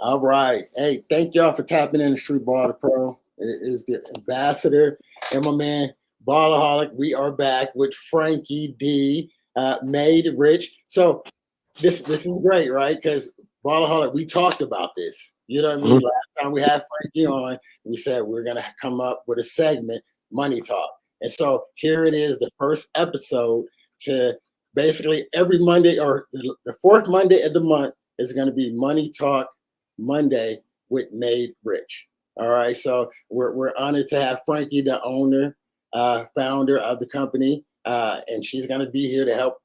All right. Hey, thank y'all for tapping in the Street Baller Pro. It is the ambassador and my man Ballaholic. We are back with Frankie D, Made Rich. So this is great, right? Because Ballaholic, we talked about this. You know what I mean? Mhm. Last time we had Frankie on, we said we're gonna come up with a segment, Money Talk. And so here it is, the first episode to basically every Monday or the fourth Monday of the month is going to be Money Talk Monday with Made Rich. All right, so we're honored to have Frankie, the owner, founder of the company, and she's going to be here to help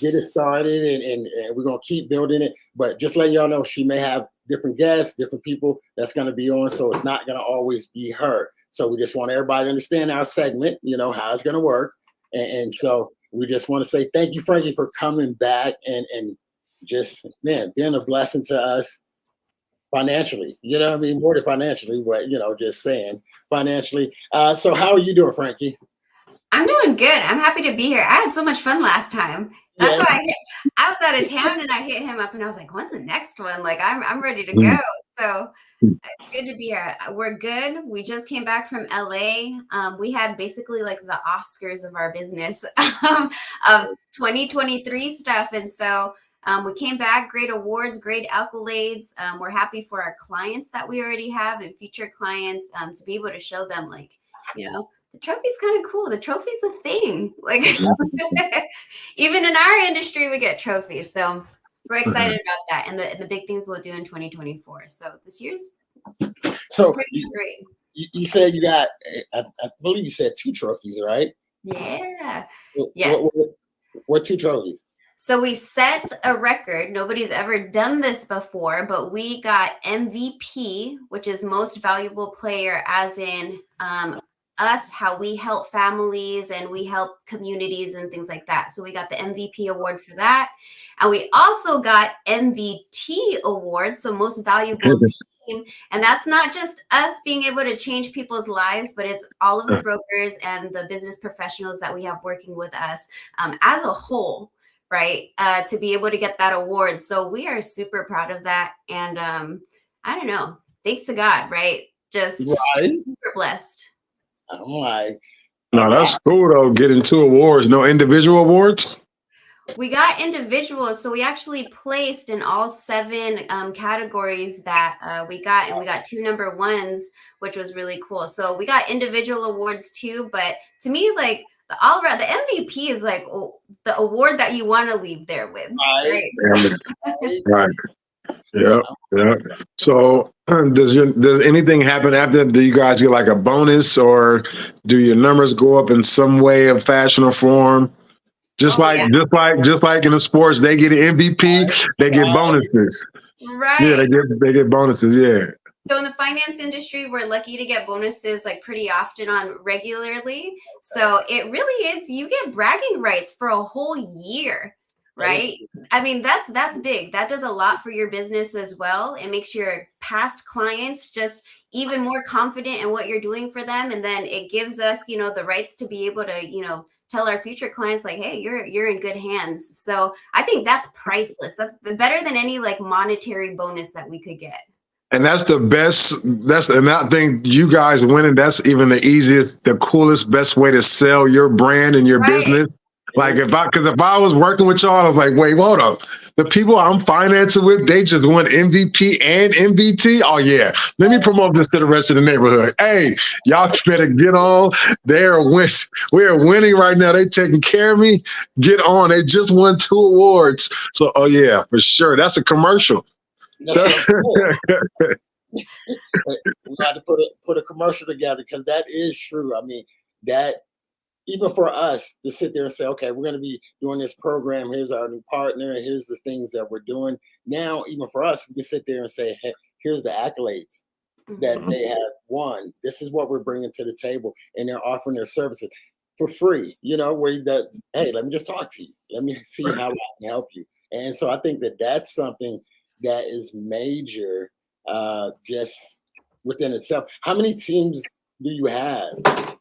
get it started, and we're going to keep building it. But just letting y'all know, she may have different guests, different people that's going to be on, so it's not going to always be her. So we just want everybody to understand our segment, how it's going to work. And so we just want to say thank you, Frankie, for coming back and just, man, being a blessing to us financially. You know what I mean? More than financially, but, just saying financially. So how are you doing, Frankie? I'm doing good. I'm happy to be here. I had so much fun last time. That's Yes. why I was out of town and I hit him up and I was like, "When's the next one?" Like I'm ready to Mm. go. So good to be here. We're good. We just came back from LA. We had basically like the Oscars of our business of 2023 stuff, and so we came back. Great awards, great accolades. We're happy for our clients that we already have and future clients to be able to show them the trophy's kind of cool. The trophy's a thing. Like even in our industry, we get trophies. So we're excited about that and the big things we'll do in 2024. So this year's So pretty great. you said you got, I believe you said 2 trophies, right? Yeah. What, Yes. what 2 trophies? So we set a record. Nobody's ever done this before, but we got MVP, which is most valuable player, as in us, how we help families and we help communities and things like that. So we got the MVP award for that. And we also got MVT award, so most valuable team. And that's not just us being able to change people's lives, but it's all of the brokers and the business professionals that we have working with us as a whole, right? To be able to get that award. So we are super proud of that. And I don't know, thanks to God, right? Just super blessed. I'm like, No, that's cool though. Getting 2 awards, no individual awards. We got individuals, so we actually placed in all 7 categories that we got, and we got 2 number 1s, which was really cool. So we got individual awards too, but to me, like the all around, the MVP is like the award that you want to leave there with, right? Right. Yeah. So does anything happen after? Do you guys get like a bonus, or do your numbers go up in some way of fashion or form? Just like in the sports, they get an MVP, they get bonuses. Right. Yeah, they get bonuses. Yeah. So in the finance industry, we're lucky to get bonuses like pretty often on regularly. So it really is, you get bragging rights for a whole year, right? I mean, that's big. That does a lot for your business as well. It makes your past clients just even more confident in what you're doing for them. And then it gives us, the rights to be able to, tell our future clients like, hey, you're in good hands. So I think that's priceless. That's better than any like monetary bonus that we could get. And that's the best. And I think you guys winning, that's even the easiest, the coolest, best way to sell your brand and your business. Like if I was working with y'all, I was like, wait, hold up. The people I'm financing with, they just won MVP and MVT. Oh yeah, let me promote this to the rest of the neighborhood. Hey, y'all better get on. We're winning right now. They taking care of me. Get on. They just won 2 awards. So, oh yeah, for sure. That's a commercial. That's what I'm saying. We got to put a commercial together because that is true. I mean, that even for us to sit there and say, okay, we're going to be doing this program. Here's our new partner. And here's the things that we're doing. Now, even for us, we can sit there and say, hey, here's the accolades that they have won. This is what we're bringing to the table. And they're offering their services for free, hey, let me just talk to you. Let me see how I can help you. And so I think that that's something that is major just within itself. How many teams do you have?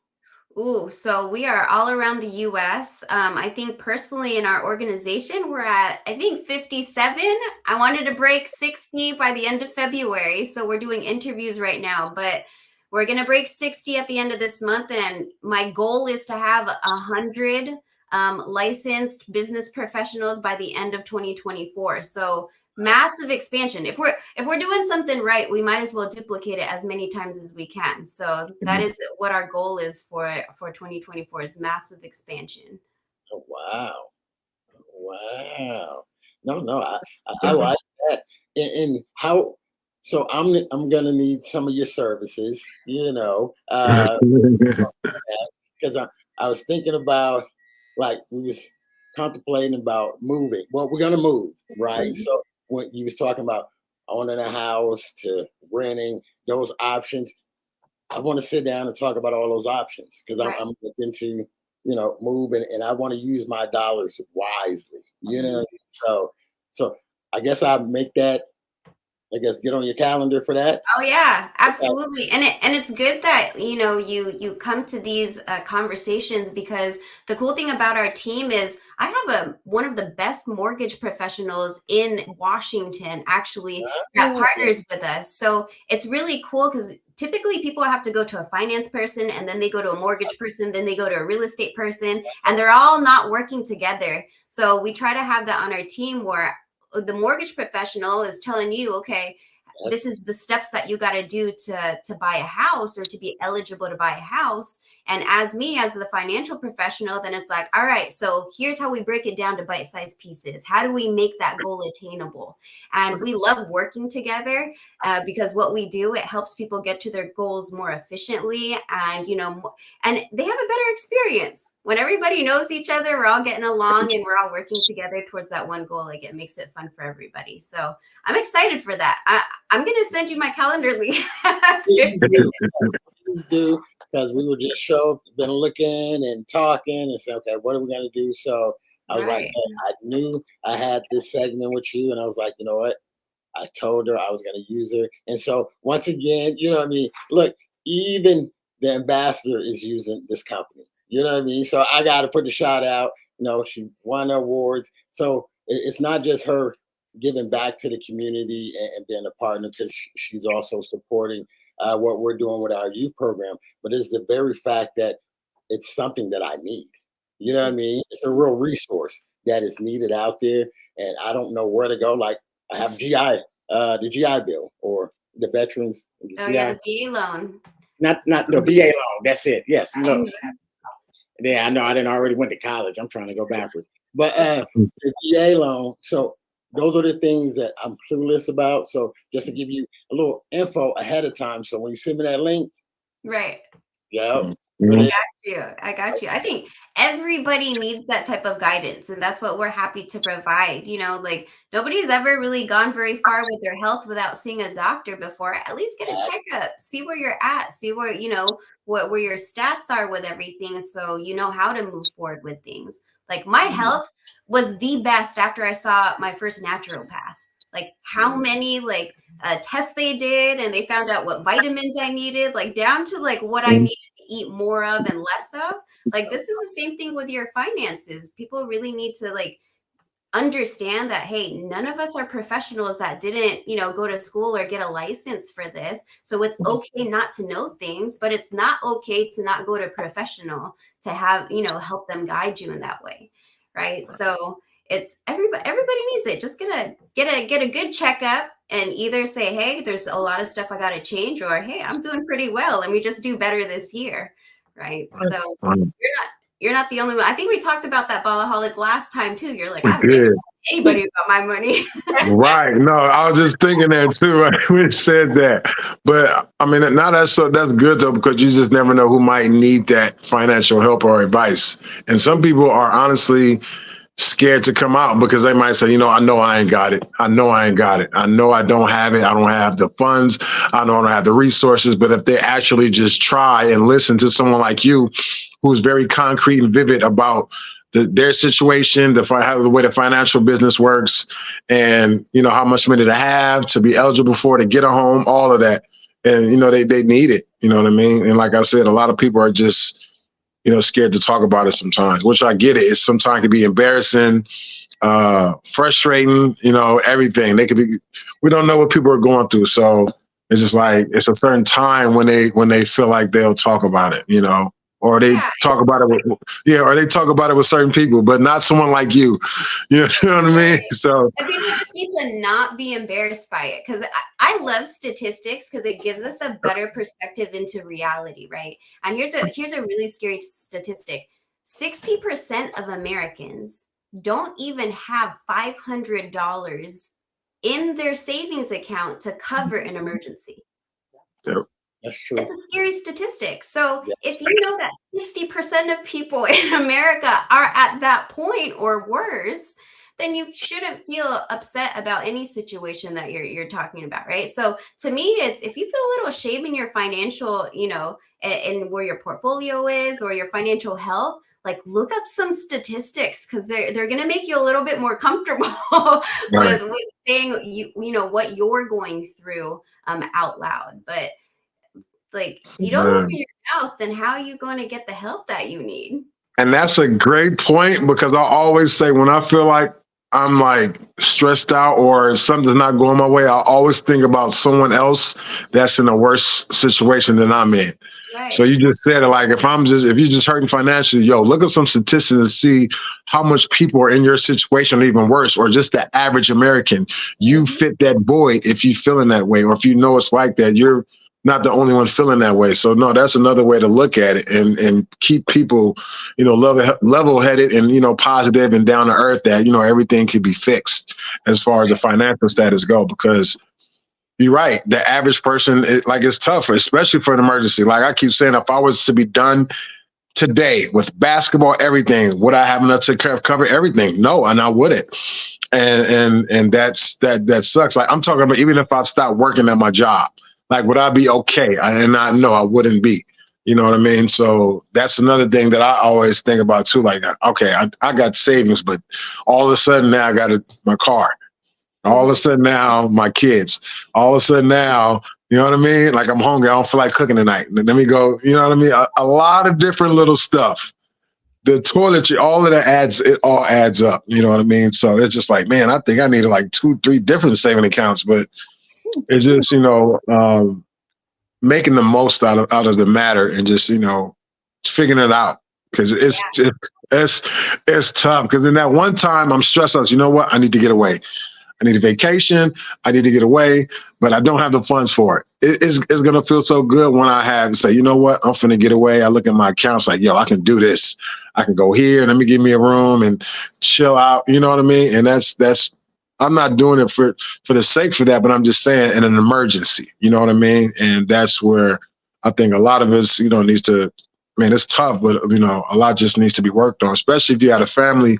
Ooh, so we are all around the US. I think personally in our organization, we're at, I think, 57. I wanted to break 60 by the end of February. So we're doing interviews right now, but we're going to break 60 at the end of this month. And my goal is to have 100 licensed business professionals by the end of 2024. So massive expansion. If we're doing something right, we might as well duplicate it as many times as we can. So that is what our goal is for 2024 is massive expansion. Oh, wow. Wow. No, I like that. And how, so I'm gonna need some of your services, because I was thinking about, like, we was contemplating about moving. Well, we're gonna move, right? Mhm. So when you was talking about owning a house to renting, those options, I want to sit down and talk about all those options because I'm, Right. I'm looking to, move and I want to use my dollars wisely, Mhm. So I guess I make that, I guess, get on your calendar for that. Oh yeah, Okay. absolutely. And it's good that you come to these conversations because the cool thing about our team is I have one of the best mortgage professionals in Washington actually that Oh, partners with us. So it's really cool because typically people have to go to a finance person and then they go to a mortgage person, then they go to a real estate person, and they're all not working together. So we try to have that on our team where the mortgage professional is telling you, okay, that's this is the steps that you got to do to buy a house or to be eligible to buy a house. And as me as the financial professional, then it's like, all right, so here's how we break it down to bite-sized pieces. How do we make that goal attainable? And we love working together because what we do, it helps people get to their goals more efficiently, and and they have a better experience when everybody knows each other. We're all getting along and we're all working together towards that one goal. Like, it makes it fun for everybody. So I'm excited for that. I'm gonna send you my calendar link after. please do, please do, because we were just been looking and talking and said, okay, what are we gonna do? So I was like, Right. hey, I knew I had this segment with you, and I was like, you know what? I told her I was going to use her. And so once again, you know what I mean? Look, even the ambassador is using this company. You know what I mean? So I got to put the shot out. She won awards. So it's not just her giving back to the community and being a partner, because she's also supporting what we're doing with our youth program. But it's the very fact that it's something that I need. You know what I mean? It's a real resource that is needed out there. And I don't know where to go. Like, I have the GI Bill, or the veterans, the Oh yeah, GI, the VA loan. not the VA loan. That's it. Yes, yeah, I know. I didn't already went to college. I'm trying to go backwards, but the VA loan. So those are the things that I'm clueless about. So just to give you a little info ahead of time, so when you send me that link, Right. yeah, put I Mhm. it. got you. I got you. I think everybody needs that type of guidance, and that's what we're happy to provide. Like, nobody's ever really gone very far with their health without seeing a doctor before. At least get a checkup, see where you're at, see where your stats are with everything, so you know how to move forward with things. Like, my health was the best after I saw my first naturopath. Like, how many tests they did, and they found out what vitamins I needed, like down to like what I Mhm. needed to eat more of and less of. Like, this is the same thing with your finances. People really need to understand that, hey, none of us are professionals that didn't go to school or get a license for this. So it's okay not to know things, but it's not okay to not go to a professional to have help them guide you in that way, right? So it's everybody needs it. Just get a good checkup and either say, hey, there's a lot of stuff I got to change, or hey, I'm doing pretty well, let me just do better this year, right? So you're not the only one. I think we talked about that Ballaholic last time too. You're like, We I haven't been did. to anybody about my money. Right. No, I was just thinking that too. Right? We said that. But I mean, now that's good though, because you just never know who might need that financial help or advice. And some people are honestly scared to come out because they might say, I know I ain't got it. I know I ain't got it. I know I don't have it. I don't have the funds. I know I don't have the resources. But if they actually just try and listen to someone like you, who's very concrete and vivid about their situation, the way the financial business works, and how much money to have to be eligible for to get a home, all of that, and they need it. You know what I mean? And like I said, a lot of people are just scared to talk about it sometimes, which I get it. It sometimes can be embarrassing, frustrating, everything. We don't know what people are going through. So it's just like, it's a certain time when they feel like they'll talk about it, or they talk about it with certain people, but not someone like you. You know what I mean? So and people just need to not be embarrassed by it, because I love statistics because it gives us a better perspective into reality, right? And here's a really scary statistic: 60% of Americans don't even have $500 in their savings account to cover an emergency. Yep. That's true. It's a scary statistic. So if you know that 60% of people in America are at that point or worse, then you shouldn't feel upset about any situation that you're talking about, right? So to me, it's, if you feel a little shame in your financial, and where your portfolio is or your financial health, like look up some statistics, because they're going to make you a little bit more comfortable with saying what you're going through out loud. But like, if you don't open your mouth, then how are you going to get the help that you need? And that's a great point, because I always say when I feel like I'm like stressed out or something's not going my way, I always think about someone else that's in a worse situation than I'm in. Right. So you just said it, like, if you're just hurting financially, look up some statistics and see how much people are in your situation, or even worse, or just the average American. You fit that void if you feeling that way, or if you know it's like that, you're not the only one feeling that way. So no, that's another way to look at it, and keep people, level-headed and, positive and down to earth, that, everything can be fixed as far as the financial status go, because you're right. The average person, it's tough, especially for an emergency. Like I keep saying, if I was to be done today with basketball, everything, would I have enough to cover everything? No, and I wouldn't. And that sucks. Like I'm talking about, even if I stopped working at my job, like, would I be okay? And I know I wouldn't be. You know what I mean? So that's another thing that I always think about too. Like, okay, I got savings, but all of a sudden now I got my car. All of a sudden now my kids. All of a sudden now, you know what I mean? Like I'm hungry. I don't feel like cooking tonight. Let me go. You know what I mean? A lot of different little stuff. The toiletry, all of that it all adds up. You know what I mean? So it's just like, man, I think I needed like 2-3 different saving accounts, but it's just, making the most out of the matter, and just, figuring it out, because it's tough. Because in that one time I'm stressed out. You know what? I need to get away. I need a vacation. I need to get away, but I don't have the funds for it. It's going to feel so good when I have to say, you know what? I'm finna get away. I look at my accounts like, I can do this. I can go here. Let me give me a room and chill out. You know what I mean? And that's I'm not doing it for the sake for that, but I'm just saying in an emergency, you know what I mean? And that's where I think a lot of us, needs to, man, it's tough, but, a lot just needs to be worked on, especially if you had a family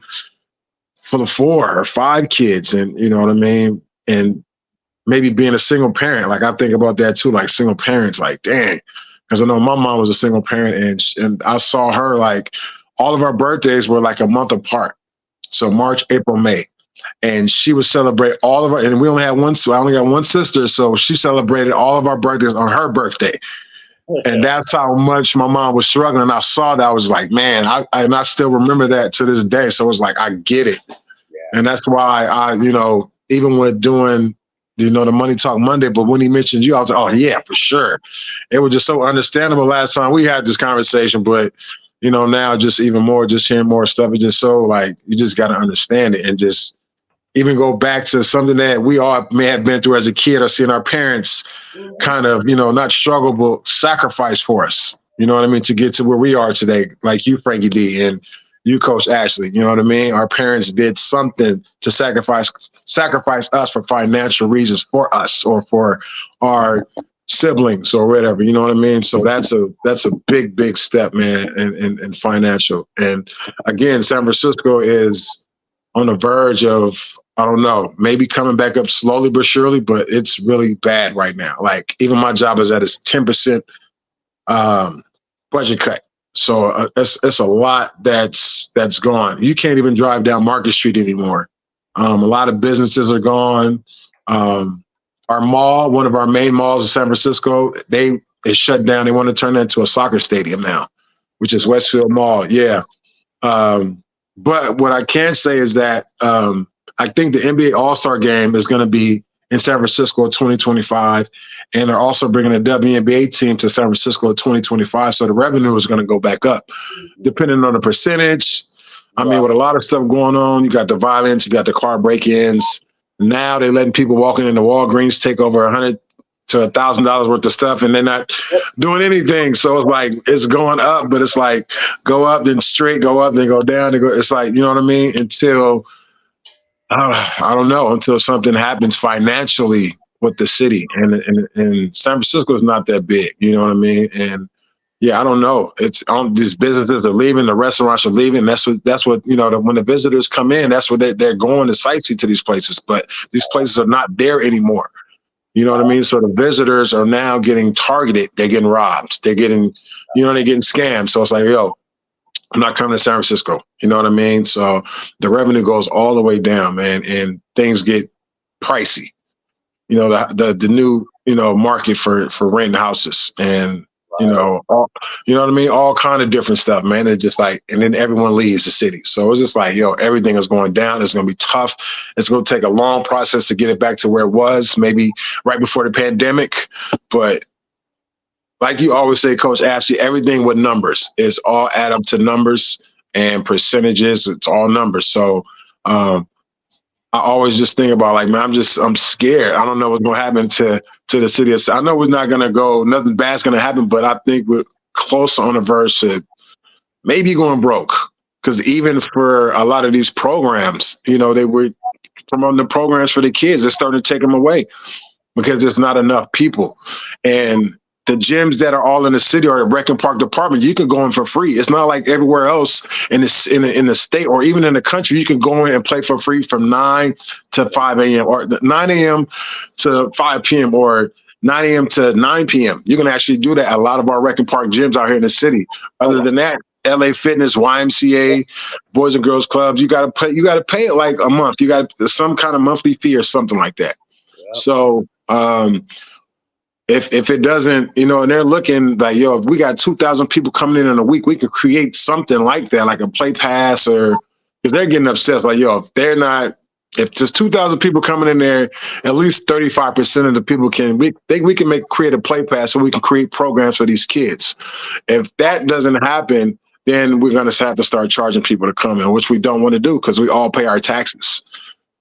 full of 4 or 5 kids, and you know what I mean? And maybe being a single parent, like I think about that too, like single parents, like, dang, because I know my mom was a single parent, and I saw her, like, all of our birthdays were like a month apart. So March, April, May. And she would celebrate all of our, and we only had one, so I only got one sister, so she celebrated all of our birthdays on her birthday. And that's how much my mom was struggling. I saw that. I was like, man, I still remember that to this day. So it was like, I get it. Yeah. And that's why I, even with doing, the Money Talk Monday, but when he mentioned you, I was like, oh yeah, for sure. It was just so understandable last time we had this conversation, but now just even more, just hearing more stuff, it's just so like, you just got to understand it, and just even go back to something that we all may have been through as a kid, or seeing our parents kind of, not struggle, but sacrifice for us, you know what I mean, to get to where we are today, like you, Frankie D, and you, Coach Ashley, you know what I mean? Our parents did something to sacrifice us for financial reasons for us, or for our siblings or whatever, you know what I mean? So that's a big step, man, in financial. And again, San Francisco is on the verge of, I don't know, maybe coming back up slowly but surely, but it's really bad right now. Like even my job is at its 10% budget cut. So it's a lot that's gone. You can't even drive down Market Street anymore. A lot of businesses are gone. Our mall, one of our main malls in San Francisco, is shut down. They want to turn that into a soccer stadium now. which is Westfield Mall. Yeah. But what I can say is that I think the NBA All-Star Game is going to be in San Francisco in 2025, and they're also bringing a WNBA team to San Francisco in 2025. So the revenue is going to go back up, depending on the percentage. I mean, with a lot of stuff going on, you got the violence, you got the car break-ins. Now they're letting people walking into Walgreens take over $100 to $1,000 worth of stuff, and they're not doing anything. So it's like it's going up, but it's like go up, then straight, go up, then go down. Then go. It's like, you know what I mean? Until I don't know, until something happens financially with the city, and San Francisco is not that big. You know what I mean? And yeah, I don't know. It's these businesses are leaving, the restaurants are leaving. That's what you know. When the visitors come in, that's what they're going to sightsee to these places. But these places are not there anymore. You know what I mean? So the visitors are now getting targeted. They're getting robbed. They're getting, they're getting scammed. So it's like, yo, I'm not coming to San Francisco. You know what I mean? So the revenue goes all the way down, man, and things get pricey. You know, the new, market for renting houses and, all, you know what I mean? All kind of different stuff, man. It's just like, and then everyone leaves the city. So it's just like, yo, everything is going down. It's going to be tough. It's going to take a long process to get it back to where it was, maybe right before the pandemic. But like you always say, Coach Ashley, everything with numbers is all add up to numbers and percentages. It's all numbers. So I always just think about like, man, I'm scared. I don't know what's going to happen to the city. I know it's not going to go, nothing bad's going to happen, but I think we're close on the verge to maybe going broke. Because even for a lot of these programs, they were promoting the programs for the kids. They're starting to take them away because there's not enough people. And the gyms that are all in the city or at Rec and Park Department, you can go in for free. It's not like everywhere else in the state or even in the country. You can go in and play for free from 9 to 5 a.m. or 9 a.m. to 5 p.m. or 9 a.m. to 9 p.m. You can actually do that at a lot of our Rec and Park gyms out here in the city. Other than that, LA Fitness, YMCA, Boys and Girls Clubs, you gotta pay it like a month. You got some kind of monthly fee or something like that. Yep. So if it doesn't, and they're looking like, yo, if we got 2,000 people coming in a week, we could create something like that, like a play pass, or because they're getting upset. Like, yo, if there's 2,000 people coming in there, at least 35% of the people we can create a play pass so we can create programs for these kids. If that doesn't happen, then we're going to have to start charging people to come in, which we don't want to do because we all pay our taxes.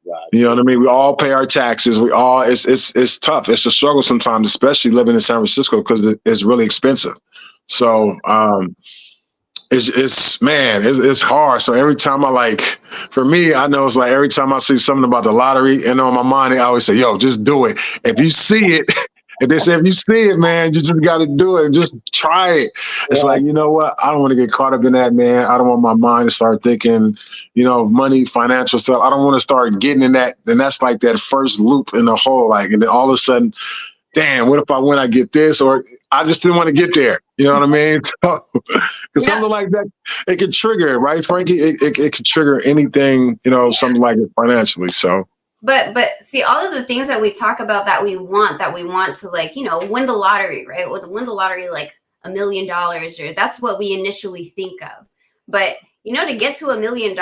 Right. You know what I mean? We all pay our taxes. It's tough. It's a struggle sometimes, especially living in San Francisco because it's really expensive. So it's hard. So every time for me, I know it's like every time I see something about the lottery and on my mind, I always say, yo, just do it. If you see it, if they say, if you see it, man, you just got to do it. Just try it. It's like, you know what? I don't want to get caught up in that, man. I don't want my mind to start thinking, money, financial stuff. I don't want to start getting in that. And that's like that first loop in the hole. And then all of a sudden, damn, what if when I get this? Or I just didn't want to get there. You know what I mean? Because something like that, it could trigger it, right, Frankie? It could trigger anything, something like it financially. So. But see, all of the things that we talk about that we want to win the lottery, right? Or win the lottery like $1 million, or that's what we initially think of. But to get to $1 million,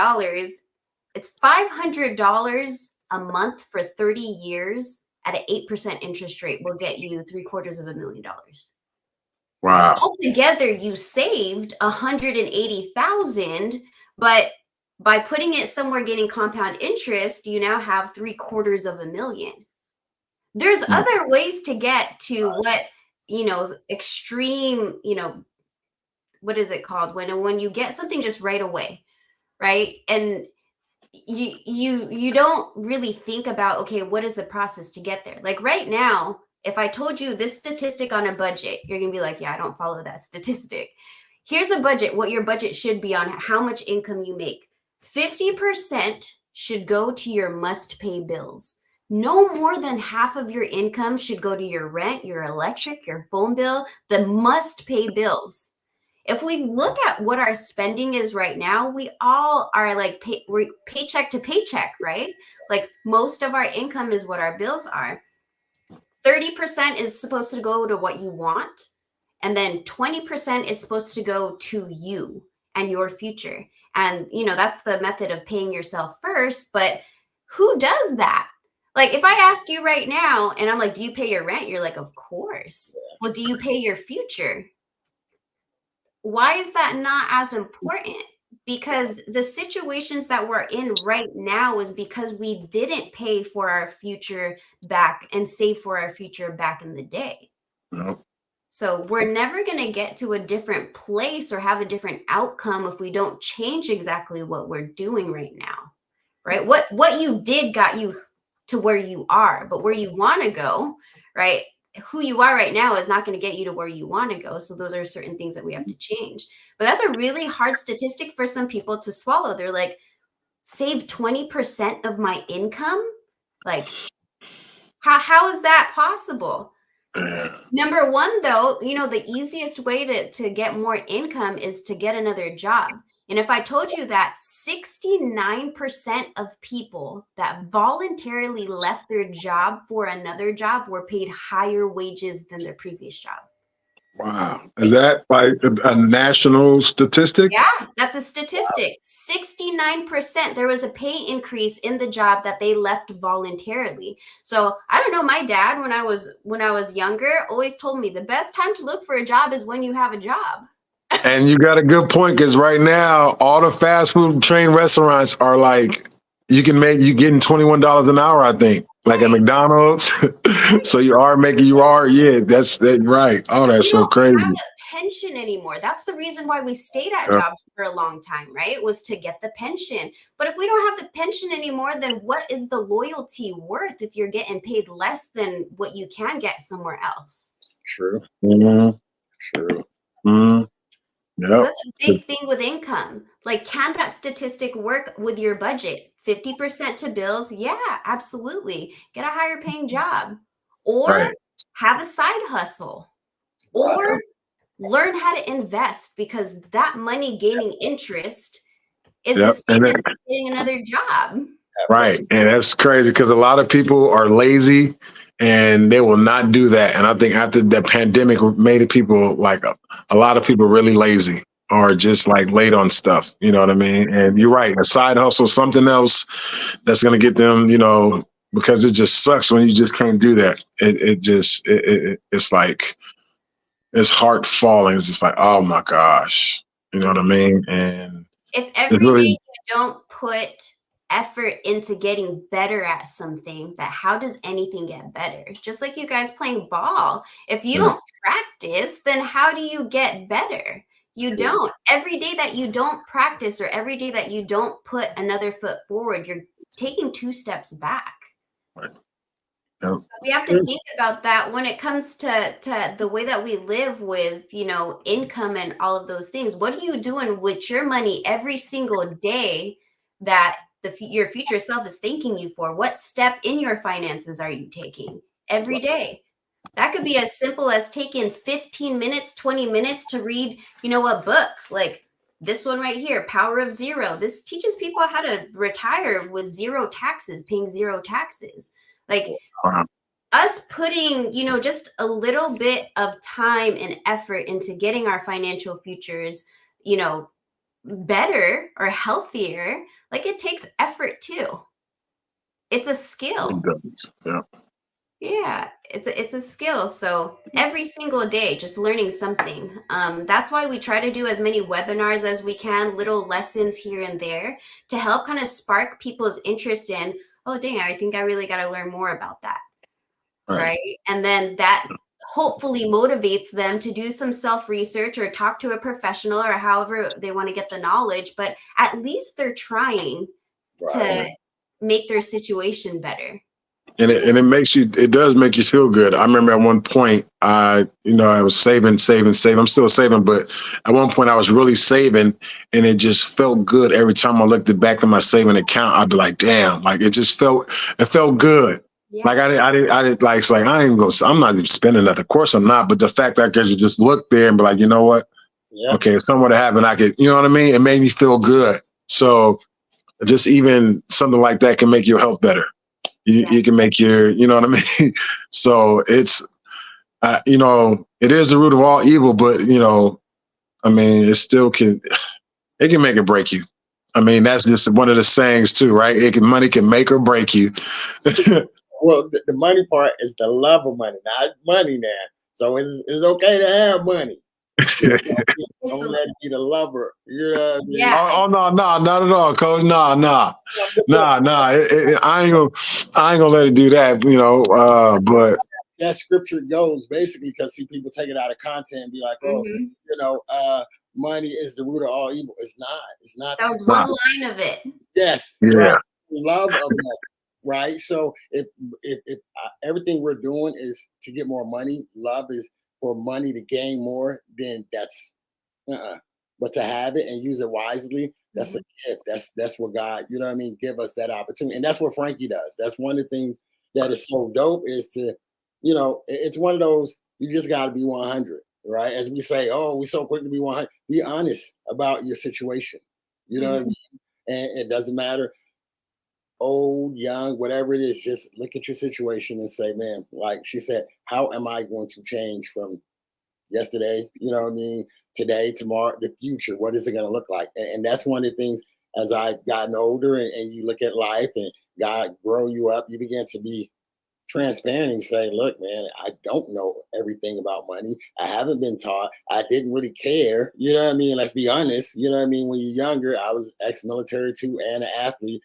it's $500 a month for 30 years at an 8% interest rate will get you $750,000. Wow. Altogether, you saved $180,000, but by putting it somewhere getting compound interest, you now have $750,000. There's other ways to get to what, extreme, what is it called? When you get something just right away, right? And you don't really think about, okay, what is the process to get there? Like right now, if I told you this statistic on a budget, you're going to be like, yeah, I don't follow that statistic. Here's a budget, what your budget should be on how much income you make. 50% should go to your must-pay bills. No more than half of your income should go to your rent, your electric, your phone bill, the must-pay bills. If we look at what our spending is right now, we all are like we're paycheck to paycheck, right? Like most of our income is what our bills are. 30% is supposed to go to what you want, And then 20% is supposed to go to you and your future. And, you know, that's the method of paying yourself first. But who does that? Like, if I ask you right now and I'm like, do you pay your rent? You're like, of course. Well, do you pay your future? Why is that not as important? Because the situations that we're in right now is because we didn't pay for our future back and save for our future back in the day. Nope. So we're never going to get to a different place or have a different outcome if we don't change exactly what we're doing right now, right? What you did got you to where you are, but where you want to go, right? Who you are right now is not going to get you to where you want to go. So those are certain things that we have to change. But that's a really hard statistic for some people to swallow. They're like, save 20% of my income? Like, how is that possible? Number one, though, you know, the easiest way to get more income is to get another job. And if I told you that 69% of people that voluntarily left their job for another job were paid higher wages than their previous job. Wow. Is that like a national statistic? Yeah, that's a statistic. 69%. There was a pay increase in the job that they left voluntarily. So I don't know. My dad, when I was younger, always told me the best time to look for a job is when you have a job. And you got a good point, because right now all the fast food chain restaurants are like, you getting $21 an hour, I think, like at McDonald's. So that's right. Oh, that's so crazy. We don't have a pension anymore. That's the reason why we stayed at jobs for a long time, right? Was to get the pension. But if we don't have the pension anymore, then what is the loyalty worth if you're getting paid less than what you can get somewhere else? True. Mm-hmm. True. Mm-hmm. Yep. So that's a big thing with income. Like, can that statistic work with your budget? 50% to bills? Yeah, absolutely. Get a higher paying job, or have a side hustle, or learn how to invest, because that money gaining interest is the same as getting another job. Right. And that's crazy, because a lot of people are lazy and they will not do that. And I think after the pandemic made people like a lot of people really lazy, or just like late on stuff. You know what I mean? And you're right. A side hustle, something else that's going to get them, you know, because it just sucks when you just can't do that. It's like, it's heart falling. It's just like, oh my gosh, you know what I mean? And if every day you don't put effort into getting better at something, that how does anything get better? Just like you guys playing ball. If you don't practice, then how do you get better? You don't. Every day that you don't practice, or every day that you don't put another foot forward, you're taking 2 steps back. Right. So we have to think about that when it comes to the way that we live with, you know, income and all of those things. What are you doing with your money every single day that your future self is thanking you for? What step in your finances are you taking every day? That could be as simple as taking 15 minutes, 20 minutes to read, you know, a book like this one right here, Power of Zero. This teaches people how to retire with zero taxes, paying zero taxes. Like us putting, you know, just a little bit of time and effort into getting our financial futures, you know, better or healthier. Like, it takes effort too. It's a skill. Yeah, it's a skill. So every single day, just learning something. That's why we try to do as many webinars as we can, little lessons here and there, to help kind of spark people's interest in, oh, dang, I think I really got to learn more about that. Right. And then that hopefully motivates them to do some self-research or talk to a professional, or however they want to get the knowledge. But at least they're trying to make their situation better. And it does make you feel good. I remember at one point, I was saving. I'm still saving, but at one point I was really saving, and it just felt good. Every time I looked back at my saving account, I'd be like, damn, like it felt good. Yeah. Like I did like, it's like, I'm not even spending nothing. Of course I'm not. But the fact that I could just look there and be like, you know what? Yeah. Okay, if something would happen, I could, you know what I mean? It made me feel good. So just even something like that can make your health better. You can make your, you know what I mean? So you know, it is the root of all evil, but you know, I mean, it still can, it can make or break you. I mean, that's just one of the sayings too, right? Money can make or break you. Well, the money part is the love of money, not money now. So it's okay to have money. Don't let it be the lover. You know what I mean? Yeah. Oh no, not at all, Coach. Nah. I ain't gonna let it do that. You know, but that scripture goes basically because see people take it out of content and be like, oh, Mhm. you know, money is the root of all evil. It's not. It's not. That was one line of it. Yes. yeah, Right. Love of money. Right. So if everything we're doing is to get more money, love is for money to gain more, then that's but to have it and use it wisely, that's a gift. That's what God, you know what I mean, give us that opportunity. And that's what Frankie does. That's one of the things that is so dope is to, you know, it's one of those, you just gotta be 100, right? As we say, oh, we so quick to be 100. Be honest about your situation. You know what I mean? And it doesn't matter old, young, whatever it is, just look at your situation and say, man, like she said, how am I going to change from yesterday, you know what I mean, today, tomorrow, the future, what is it going to look like? And that's one of the things as I've gotten older and you look at life and God grow you up, you begin to be transparent and say, look, man, I don't know everything about money. I haven't been taught. I didn't really care. You know what I mean? Let's be honest. You know what I mean? When you're younger, I was ex-military too and an athlete.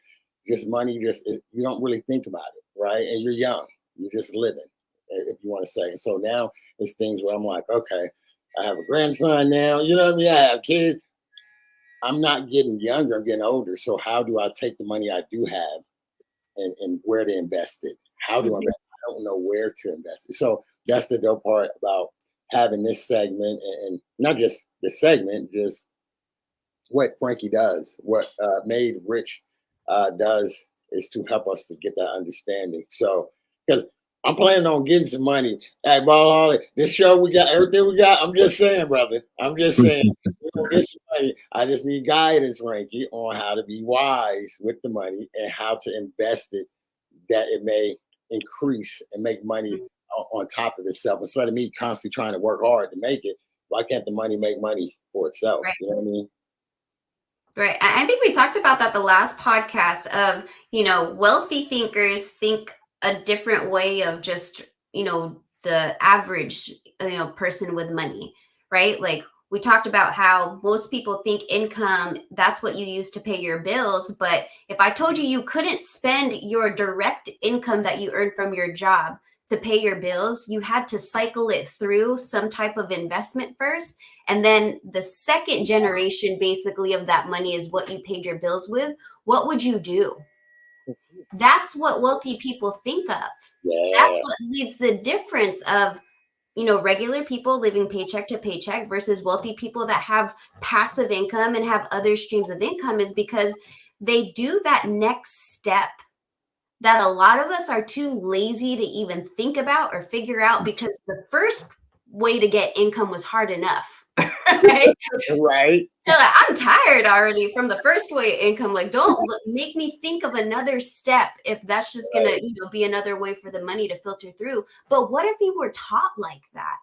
Just money, you don't really think about it, right? And you're young. You're just living, if you want to say. And so now it's things where I'm like, okay, I have a grandson now. You know what I mean? I have kids. I'm not getting younger. I'm getting older. So how do I take the money I do have and where to invest it? How do I invest? I don't know where to invest it. So that's the dope part about having this segment and not just the segment, just what Frankie does, what Made Rich does is to help us to get that understanding. So, because I'm planning on getting some money. Hey, Ball Holly, this show we got everything we got. I'm just saying, brother. I'm just saying, we're gonna get some money. I just need guidance, Frankie, on how to be wise with the money and how to invest it that it may increase and make money on top of itself. Instead of me constantly trying to work hard to make it, why can't the money make money for itself? Right. You know what I mean? Right. I think we talked about that the last podcast of, you know, wealthy thinkers think a different way of just, you know, the average, you know, person with money, right? Like we talked about how most people think income, that's what you use to pay your bills. But if I told you you couldn't spend your direct income that you earn from your job to pay your bills, you had to cycle it through some type of investment first. And then the second generation basically of that money is what you paid your bills with. What would you do? That's what wealthy people think of. Yeah. That's what leads the difference of, you know, regular people living paycheck to paycheck versus wealthy people that have passive income and have other streams of income is because they do that next step that a lot of us are too lazy to even think about or figure out because the first way to get income was hard enough. Right? Right. Like, I'm tired already from the first way of income. Like, don't make me think of another step if that's just gonna, you know, be another way for the money to filter through. But what if we were taught like that?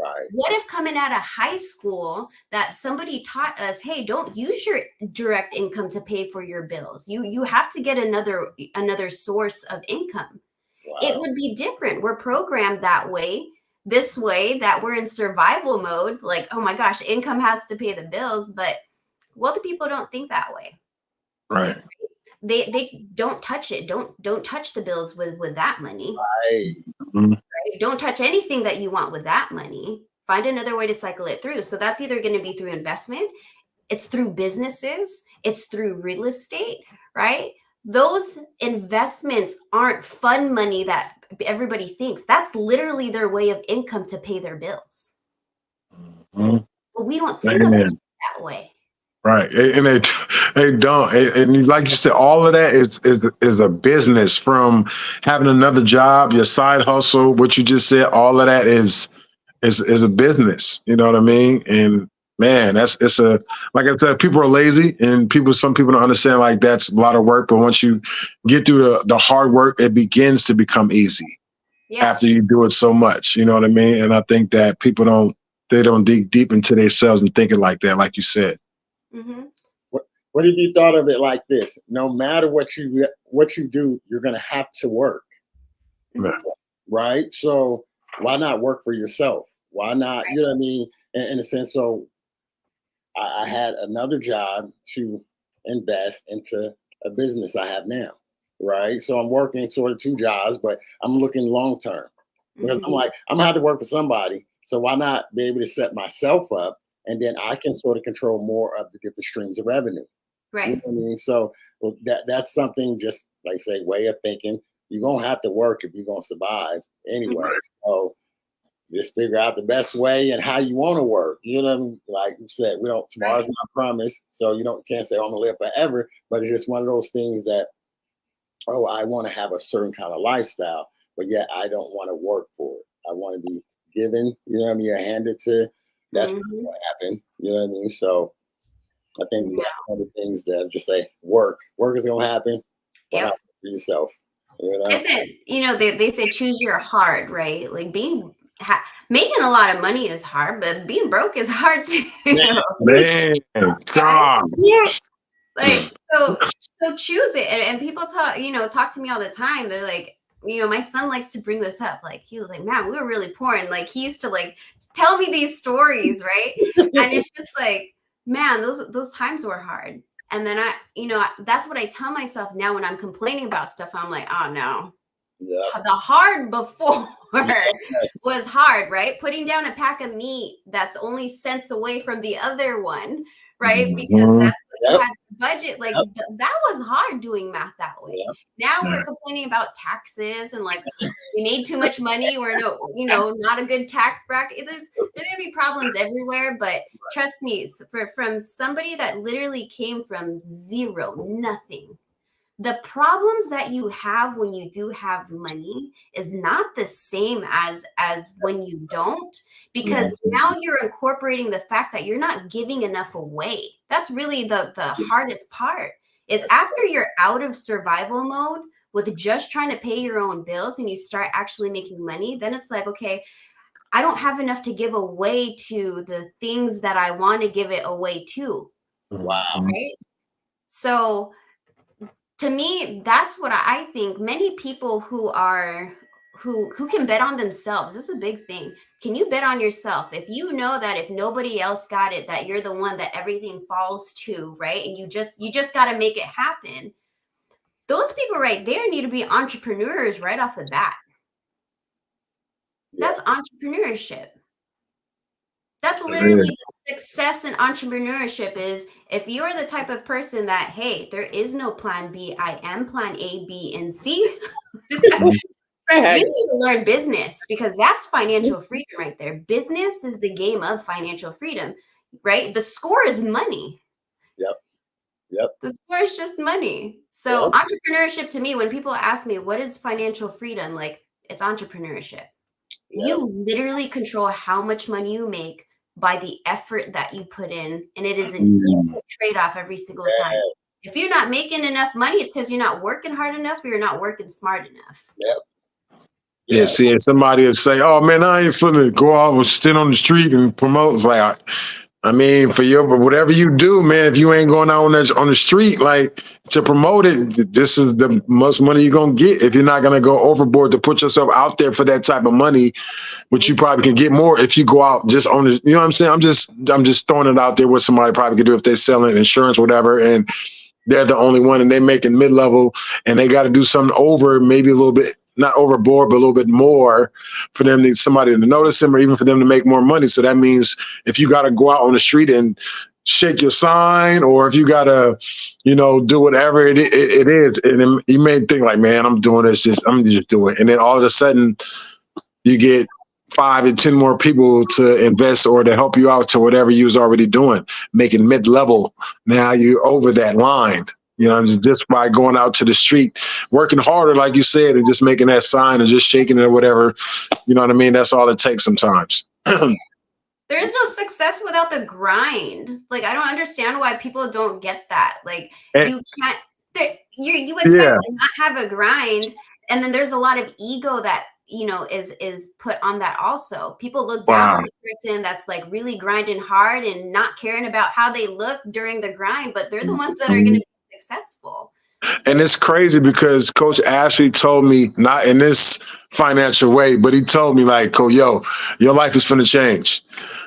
Right. What if coming out of high school that somebody taught us, hey, don't use your direct income to pay for your bills. You have to get another source of income. Wow. It would be different. We're programmed that way, this way, that we're in survival mode. Like, oh my gosh, income has to pay the bills, but wealthy people don't think that way. right. They don't touch it. Don't touch the bills with that money. Right. Right? Don't touch anything that you want with that money. Find another way to cycle it through. So that's either going to be through investment, it's through businesses, it's through real estate, right? Those investments aren't fun money that everybody thinks. That's literally their way of income to pay their bills. Mhm. But we don't think of it that way. Right, and they don't. And like you said, all of that is a business. From having another job, your side hustle, what you just said, all of that is a business. You know what I mean? And man, it's a, like I said, people are lazy, and some people don't understand like that's a lot of work. But once you get through the hard work, it begins to become easy. Yeah. after you do it so much. You know what I mean? And I think that people don't dig deep into themselves and think it like that, like you said. Mm-hmm. What if you thought of it like this? No matter what you do, you're gonna have to work, Yeah. right? So why not work for yourself? Why not? You know what I mean? In a sense, so I had another job to invest into a business I have now, right? So I'm working sort of two jobs, but I'm looking long term because I'm Mhm. like, I'm gonna have to work for somebody. So why not be able to set myself up and then I can sort of control more of the different streams of revenue. You know Right. what I mean? So well, that's something just like I say, way of thinking. You're gonna have to work if you're gonna survive anyway. Mhm. So just figure out the best way and how you want to work. You know what I mean? Like you said, we don't Right. tomorrow's not promised. So you can't say I'm gonna live forever, but it's just one of those things that, oh, I want to have a certain kind of lifestyle, but yet I don't want to work for it. I want to be given, you know what I mean, you're handed to. That's not Mhm. gonna happen. You know what I mean? So I think No. that's one of the things that I just say work. Work is gonna happen. Why not Yep. work for yourself? You know? They said, they say choose your hard, right? Like making a lot of money is hard, but being broke is hard too. Man, Man, Right? God. Like so choose it. And people talk to me all the time. They're like, my son likes to bring this up. Like he was like, man, we were really poor. And like he used to like tell me these stories, right? And it's just like, man, those times were hard. And then that's what I tell myself now when I'm complaining about stuff. I'm like, oh no, yeah. the hard before Yes. was hard, right? Putting down a pack of meat that's only cents away from the other one, right? Because Mhm. that's what you Yep. had to budget. Like Yep. that was hard doing math that way. Yep. Now Yeah. we're complaining about taxes and like we made too much money. We're not a good tax bracket. There's gonna be problems everywhere, but trust me, from somebody that literally came from zero, nothing. The problems that you have when you do have money is not the same as when you don't, because now you're incorporating the fact that you're not giving enough away. That's really the hardest part is That's after you're out of survival mode with just trying to pay your own bills and you start actually making money, then it's like, okay, I don't have enough to give away to the things that I want to give it away to, wow. right? So to me, that's what I think. Many people who can bet on themselves. This is a big thing. Can you bet on yourself? If you know that if nobody else got it, that you're the one that everything falls to, right? And you just got to make it happen. Those people right there need to be entrepreneurs right off the bat. Yeah. That's entrepreneurship. That's Yeah. literally the success in entrepreneurship is if you're the type of person that, hey, there is no plan B, I am plan A, B, and C. You need to learn business because that's financial freedom right there. Business is the game of financial freedom, right? The score is money. Yep. Yep. The score is just money. So entrepreneurship to me, when people ask me, what is financial freedom? Like it's entrepreneurship. Yep. You literally control how much money you make by the effort that you put in. And it is an equal trade-off every single time. Yeah. If you're not making enough money, it's because you're not working hard enough or you're not working smart enough. Yep. Yeah, see, and somebody would say, "Oh man, I ain't finna go out and stand on the street and promote." It's like, I mean, whatever you do, man, if you ain't going out on the street like to promote it, this is the most money you're gonna get. If you're not gonna go overboard to put yourself out there for that type of money, which you probably can get more if you go out just on the. You know what I'm saying? I'm just throwing it out there what somebody probably could do if they're selling insurance, whatever, and they're the only one and they're making mid-level and they got to do something over maybe a little bit, not overboard, but a little bit more for them to somebody to notice them or even for them to make more money. So that means if you got to go out on the street and shake your sign or if you got to, do whatever it is. And then you may think like, man, I'm doing this, I'm just doing it. And then all of a sudden you get 5 and 10 more people to invest or to help you out to whatever you was already doing, making mid-level. Now you're over that line, just by going out to the street, working harder, like you said, and just making that sign and just shaking it or whatever. You know what I mean? That's all it takes sometimes. There is no success without the grind. Like, I don't understand why people don't get that. Like, you can't, you expect to not have a grind. And then there's a lot of ego that is put on that also. People look down on the person that's like really grinding hard and not caring about how they look during the grind, but they're the ones that are going to be successful. And it's crazy because Coach Ashley told me, not in this financial way, but he told me like, yo, your life is finna change.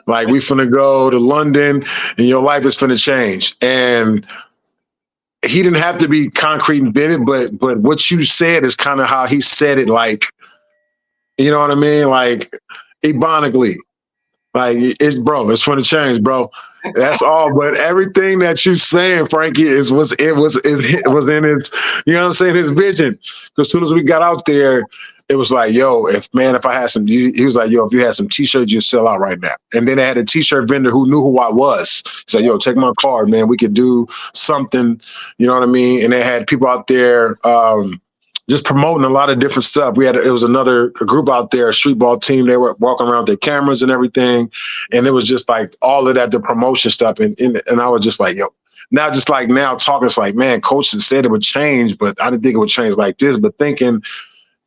Like, we finna go to London and your life is finna change. And he didn't have to be concrete and vivid, but what you said is kind of how he said it, like, you know what I mean? Like, ebonically. Like, it's for the change, bro. That's all. But everything that you saying, Frankie, was in his, you know what I'm saying, his vision. Because as soon as we got out there, it was like, yo, if I had some, he was like, yo, if you had some t-shirts, you'd sell out right now. And then they had a t-shirt vendor who knew who I was. He said, yo, take my card, man. We could do something, you know what I mean? And they had people out there, just promoting a lot of different stuff. It was another group out there, a street ball team. They were walking around with their cameras and everything. And it was just like all of that, the promotion stuff. And I was just like, yo, now talking, it's like, man, Coach said it would change, but I didn't think it would change like this. But thinking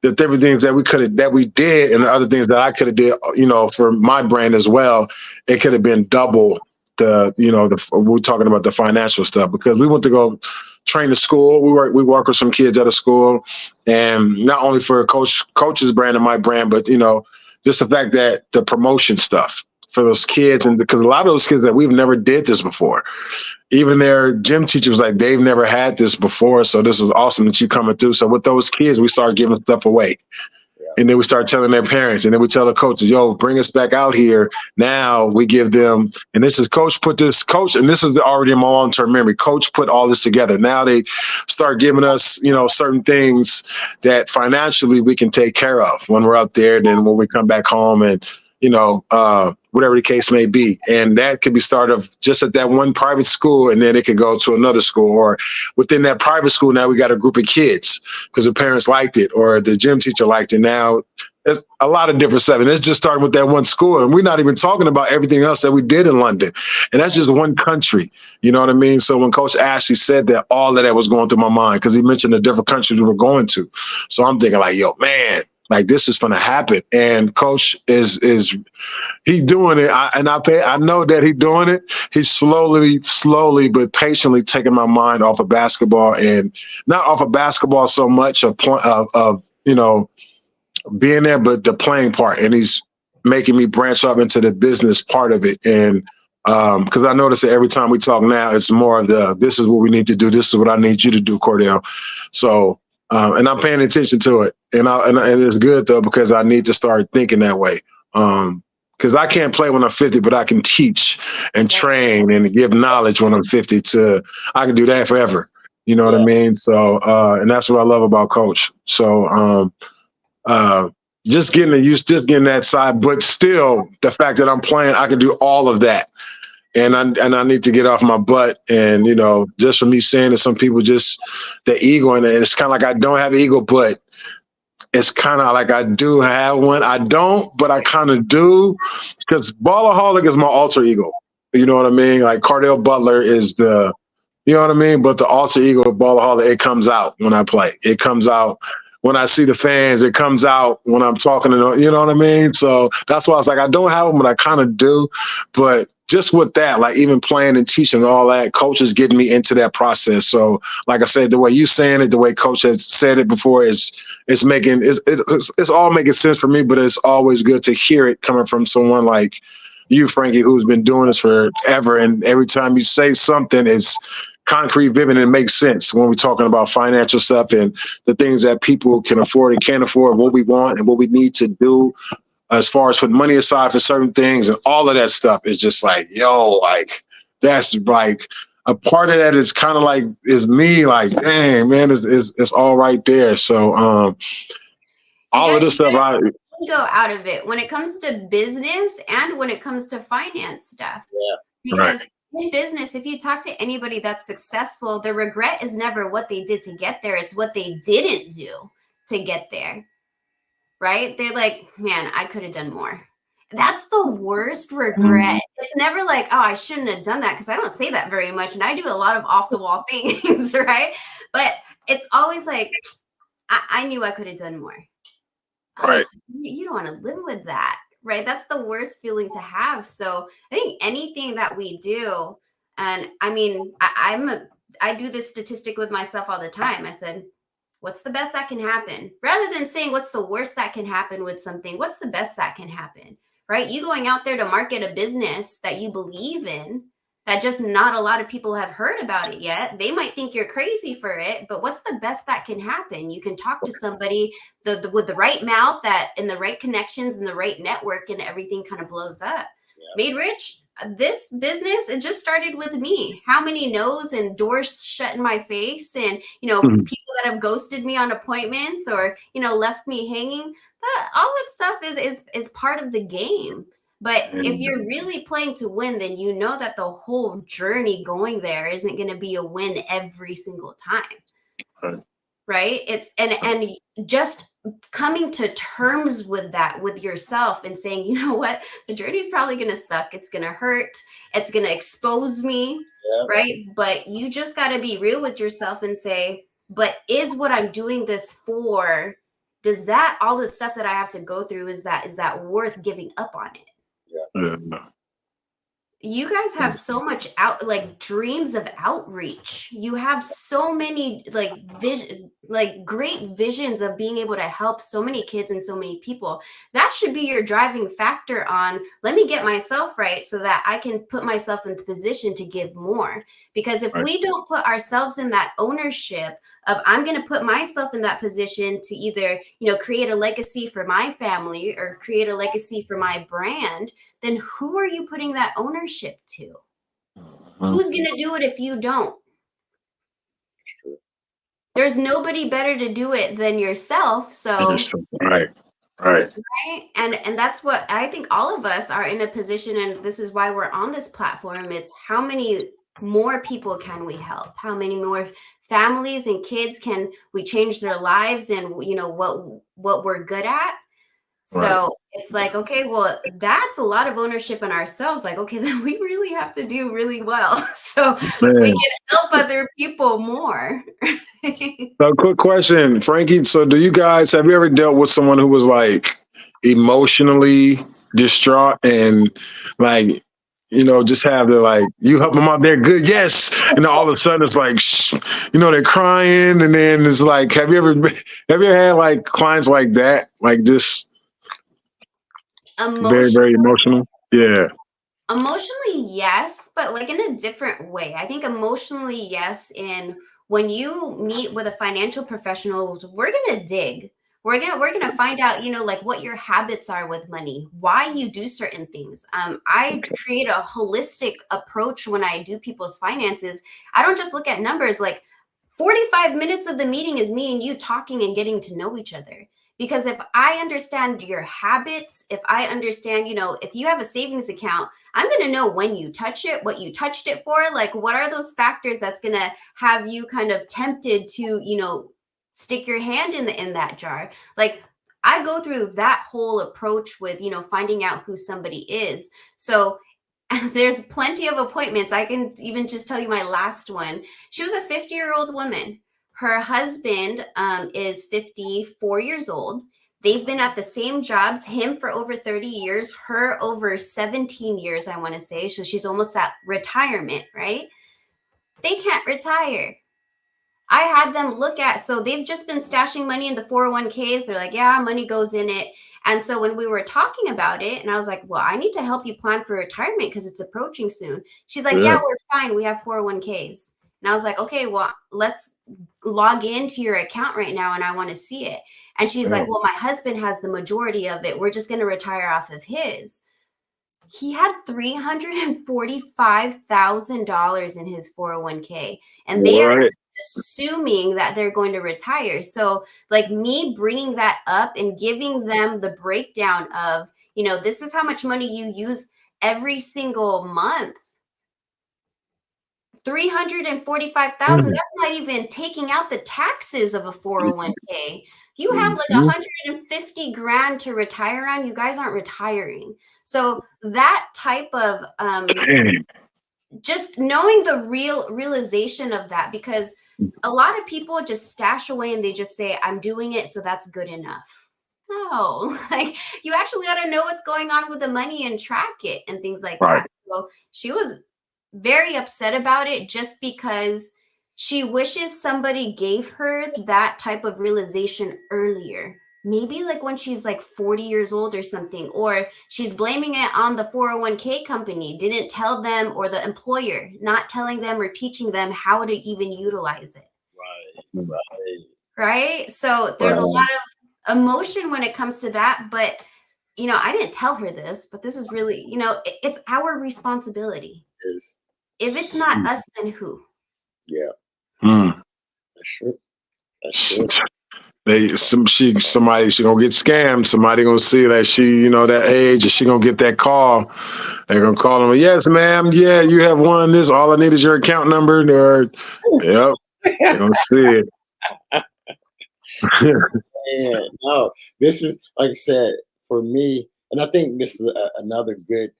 that there were things that we did and the other things that I could have did, you know, for my brand as well, it could have been double we're talking about the financial stuff, because we went to go train the school. We work with some kids at a school, and not only for coach's brand and my brand, but, you know, just the fact that the promotion stuff for those kids, and because a lot of those kids that we've never did this before, even their gym teacher was like, they've never had this before. So this is awesome that you coming through. So with those kids, we started giving stuff away. And then we start telling their parents, and then we tell the coaches, yo, bring us back out here. Now we give them, and this is Coach, and this is already in my long-term memory. Coach put all this together. Now they start giving us, you know, certain things that financially we can take care of when we're out there. Then when we come back home, and, you know, whatever the case may be. And that could be started just at that one private school, and then it could go to another school, or within that private school, now we got a group of kids because the parents liked it or the gym teacher liked it. Now there's a lot of different stuff. And it's just starting with that one school. And we're not even talking about everything else that we did in London. And that's just one country. You know what I mean? So when Coach Ashley said that, all of that was going through my mind, because he mentioned the different countries we were going to. So I'm thinking like, yo, man, like, this is going to happen. And Coach is he's doing it. I know that he's doing it. He's slowly, but patiently taking my mind off of basketball, and not off of basketball so much of you know, being there, but the playing part. And he's making me branch up into the business part of it. And because I notice that every time we talk now, it's more of this is what we need to do. This is what I need you to do, Cordell. So, and I'm paying attention to it. And it's good, though, because I need to start thinking that way. Because I can't play when I'm 50, but I can teach and train and give knowledge when I'm 50. I can do that forever. You know what I mean? So, and that's what I love about Coach. So, just getting that side, but still the fact that I'm playing, I can do all of that. And I need to get off my butt. And, you know, just from me saying to some people, just the ego, and it's kind of like I don't have ego, but it's kind of like I do have one. I don't, but I kind of do, because Ballaholic is my alter ego. You know what I mean? Like Cordell Butler is you know what I mean? But the alter ego of Ballaholic, it comes out when I play. It comes out when I see the fans. It comes out when I'm talking to them. You know what I mean? So that's why I was like, I don't have them, but I kind of do. But just with that, like even playing and teaching and all that, Coach is getting me into that process. So like I said, the way you saying it, the way Coach has said it before, it's all making sense for me, but it's always good to hear it coming from someone like you, Frankie, who's been doing this forever. And every time you say something, it's concrete, vivid, and it makes sense when we're talking about financial stuff and the things that people can afford and can't afford, what we want and what we need to do as far as putting money aside for certain things, and all of that stuff is just like, yo, like, that's like a part of that is kind of like, is me, like, dang, man, it's all right there. So all of this stuff, go out of it when it comes to business and when it comes to finance stuff. Yeah. Because in business, if you talk to anybody that's successful, the regret is never what they did to get there. It's what they didn't do to get there. Right? They're like, man, I could have done more. That's the worst regret. It's never like, oh, I shouldn't have done that, because I don't say that very much. And I do a lot of off the wall things, right? But it's always like, I knew I could have done more. Right. You don't want to live with that, right? That's the worst feeling to have. So I think anything that we do, and I mean, I do this statistic with myself all the time. I said, what's the best that can happen? Rather than saying what's the worst that can happen with something, what's the best that can happen, right? You going out there to market a business that you believe in, that just not a lot of people have heard about it yet. They might think you're crazy for it, but what's the best that can happen? You can talk to somebody with the right mouth, that and the right connections and the right network, and everything kind of blows up. Yeah. Made Rich, this business, it just started with me. How many no's and doors shut in my face, and people that have ghosted me on appointments, or left me hanging. All that stuff is part of the game. But if you're really playing to win, then you know that the whole journey going there isn't going to be a win every single time. Right? It's and just coming to terms with that with yourself and saying, you know what, the journey's probably going to suck. It's going to hurt. It's going to expose me. Yeah. Right? But you just got to be real with yourself and say, but is what I'm doing this for, does that, all the stuff that I have to go through, is that worth giving up on it? Yeah. You guys have so much dreams of outreach. You have so many great visions of being able to help so many kids and so many people. That should be your driving factor on, let me get myself right so that I can put myself in the position to give more. Because if we don't put ourselves in that ownership of, I'm going to put myself in that position to either, create a legacy for my family or create a legacy for my brand, then who are you putting that ownership to? Who's going to do it if you don't? There's nobody better to do it than yourself. So right. And that's what I think all of us are in a position, and this is why we're on this platform. It's how many more people can we help? How many more families and kids can we change their lives, and what we're good at? So it's like, okay, well, that's a lot of ownership in ourselves. Like, okay, then we really have to do really well so we can help other people more. So, quick question, Frankie. So have you ever dealt with someone who was like emotionally distraught and just have the you help them out there, good, yes, and all of a sudden it's like, they're crying, and then it's like, have you ever had clients like that, just very, very emotional? Yeah. Emotionally, yes, but in a different way. I think emotionally, yes, in when you meet with a financial professional, we're gonna dig. We're gonna find out, what your habits are with money, why you do certain things. I create a holistic approach when I do people's finances. I don't just look at numbers. 45 minutes of the meeting is me and you talking and getting to know each other. Because if I understand your habits, if I understand, if you have a savings account, I'm going to know when you touch it, what you touched it for, what are those factors that's going to have you kind of tempted to, stick your hand in that jar. I go through that whole approach with, finding out who somebody is. So there's plenty of appointments. I can even just tell you my last one. She was a 50-year-old woman. Her husband is 54 years old. They've been at the same jobs, him for over 30 years, her over 17 years, I want to say. So she's almost at retirement, right? They can't retire. I had them look at, so they've just been stashing money in the 401ks. They're like, yeah, money goes in it. And so when we were talking about it, and I was like, well, I need to help you plan for retirement because it's approaching soon. She's like, yeah, we're fine. We have 401ks. And I was like, okay, well, let's log into your account right now and I want to see it. And she's like, well, my husband has the majority of it. We're just going to retire off of his. He had $345,000 in his 401k, and they are assuming that they're going to retire. So me bringing that up and giving them the breakdown of, this is how much money you use every single month. 345,000. That's not even taking out the taxes of a 401k. You have 150 grand to retire on. You guys aren't retiring. So that type of just knowing the realization of that, because a lot of people just stash away and they just say, I'm doing it, so that's good enough. No, like you actually got to know what's going on with the money and track it and things like Right. that. So she was very upset about it just because she wishes somebody gave her that type of realization earlier. Maybe like when she's like 40 years old or something, or she's blaming it on the 401k company, didn't tell them, or the employer, not telling them or teaching them how to even utilize it. Right. Right. So there's a lot of emotion when it comes to that. But, I didn't tell her this, but this is really, it's our responsibility. Is If it's not us, then who? yeah, Mm. that's true. That's true. Somebody she gonna get scammed. Somebody gonna see that she, that age, and she gonna get that call. They're gonna call them. Yes, ma'am. Yeah, you have won this. All I need is your account number. Or, yep, they're gonna see it. And no, this is like I said for me, and I think this is another good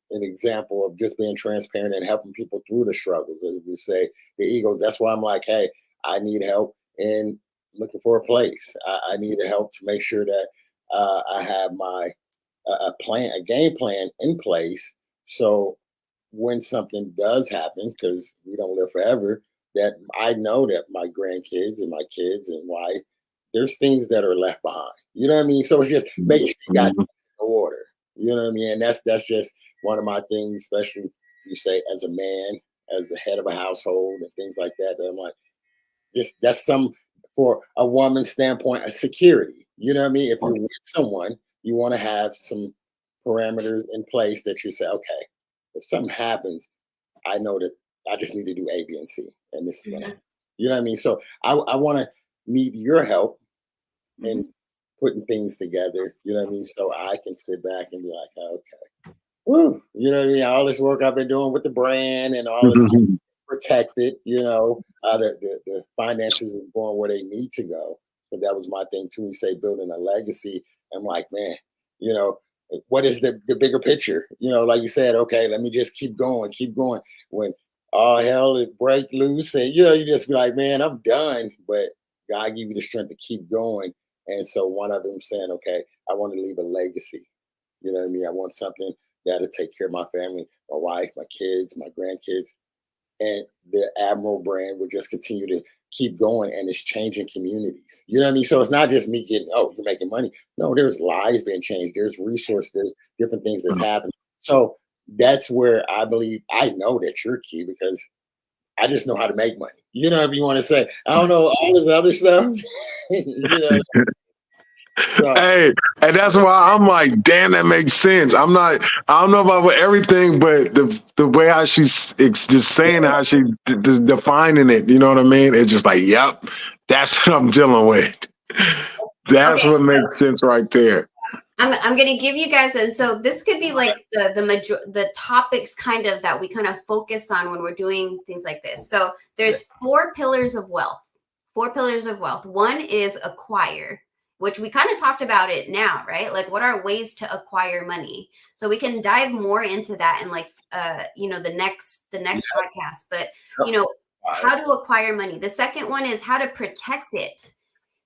an example of just being transparent and helping people through the struggles, as we say, the egos. That's why I'm like, hey, I need help in looking for a place. I need help to make sure that I have my a game plan in place. So when something does happen, because we don't live forever, that I know that my grandkids and my kids and wife, there's things that are left behind. You know what I mean? So it's just making sure you got things in order. You know what I mean? And that's just one of my things, especially you say as a man, as the head of a household and things like that. That I'm like, just that's some for a woman's standpoint, a security. You know what I mean? If you're with someone, you want to have some parameters in place that you say, okay, if something happens, I know that I just need to do A, B, and C, and this is gonna, you know what I mean. So I want to need your help in putting things together. You know what I mean. So I can sit back and be like, oh, okay, woo, you know what I mean. All this work I've been doing with the brand and all this protected. The finances is going where they need to go. But that was my thing too. We say building a legacy. I'm like, man, you know, what is the bigger picture? Like you said, okay, let me just keep going. When all hell it break loose, and you just be like, man, I'm done. But God give you the strength to keep going. And so one of them saying, okay, I want to leave a legacy. You know what I mean? I want something that'll take care of my family, my wife, my kids, my grandkids. And the Admiral brand will just continue to keep going, and it's changing communities. You know what I mean? So it's not just me getting, oh, you're making money. No, there's lives being changed. There's resources. There's different things that's happening. So that's where I believe I know that you're key, because I just know how to make money. If you want to say, I don't know all this other stuff. So, Hey, and that's why I'm like, damn, that makes sense. I don't know about everything, but the way how she's just saying how she defining it, you know what I mean? It's just like, yep, that's what I'm dealing with. That's what makes sense right there. I'm going to give you guys, and so this could be like the topics kind of that we kind of focus on when we're doing things like this. So there's 4 pillars of wealth. 4 pillars of wealth. One is acquire, which we kind of talked about it now, right? Like, what are ways to acquire money? So we can dive more into that in the next podcast. But how to acquire money. The second one is how to protect it.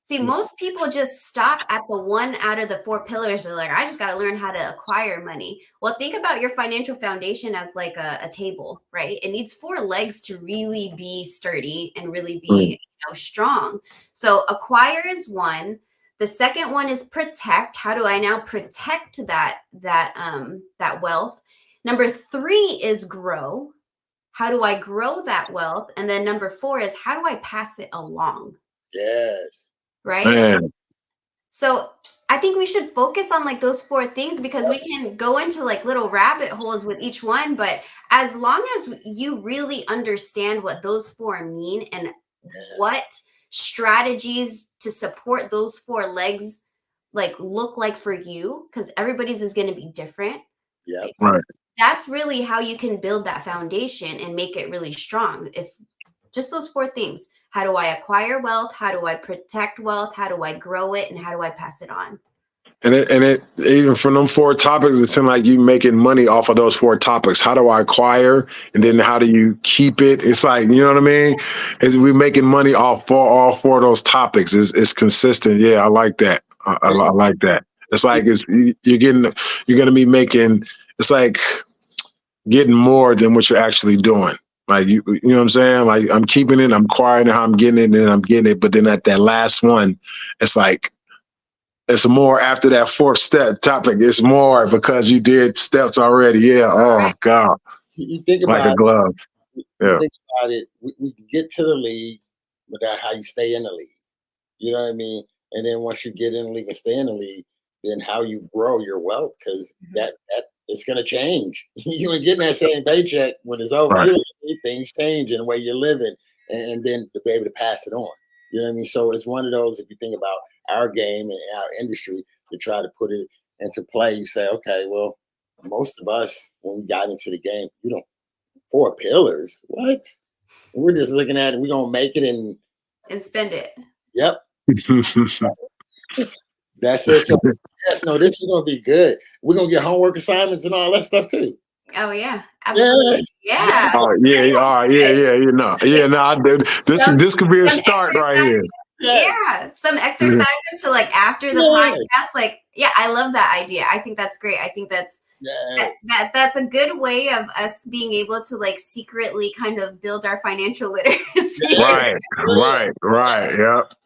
See, most people just stop at the one out of the 4 pillars. They're like, I just got to learn how to acquire money. Well, think about your financial foundation as like a table, right? It needs 4 legs to really be sturdy and really be strong. So acquire is one. The second one is protect. How do I now protect that wealth? Number 3 is grow. How do I grow that wealth? And then number 4 is how do I pass it along? Yes. Right? Man. So I think we should focus on like those 4 things, because we can go into like little rabbit holes with each one. But as long as you really understand what those 4 mean and what strategies to support those 4 legs like look like for you, because everybody's is going to be different. Yeah. Right. That's really how you can build that foundation and make it really strong. If just those 4 things. How do I acquire wealth? How do I protect wealth? How do I grow it? And how do I pass it on? And it even from them 4 topics, it seems like you making money off of those 4 topics. How do I acquire? And then how do you keep it? It's like, you know what I mean? We're making money off for all 4 of those topics. It's consistent. Yeah, I like that. I like that. It's like you're gonna be making. It's like getting more than what you're actually doing. Like you know what I'm saying? Like I'm keeping it, I'm acquiring it, how I'm getting it, and I'm getting it. But then at that last one, it's like it's more after that fourth step topic. It's more because you did steps already. Yeah. Oh God. You think like about a glove. it, Yeah. think about it. We can get to the league, but that's how you stay in the league. You know what I mean? And then once you get in the league and stay in the league, then how you grow your wealth, because that it's gonna change. You ain't getting that same paycheck when it's over. Right. You know, things change in the way you're living, and then to be able to pass it on. You know what I mean? So it's one of those, if you think about our game and our industry, to try to put it into play, you say, okay, well, most of us when we got into the game, you know, 4 pillars. What? We're just looking at it, we're gonna make it and spend it. Yep. That's it. So yes, no, this is gonna be good. We're gonna get homework assignments and all that stuff too. Oh yeah, absolutely. Yeah. Oh yeah, all right, yeah. You know, yeah. No, I did. This could be a start right here. Yeah, some exercises to like after the podcast. Like, yeah, I love that idea. I think that's great. I think that's that's a good way of us being able to like secretly kind of build our financial literacy. Right.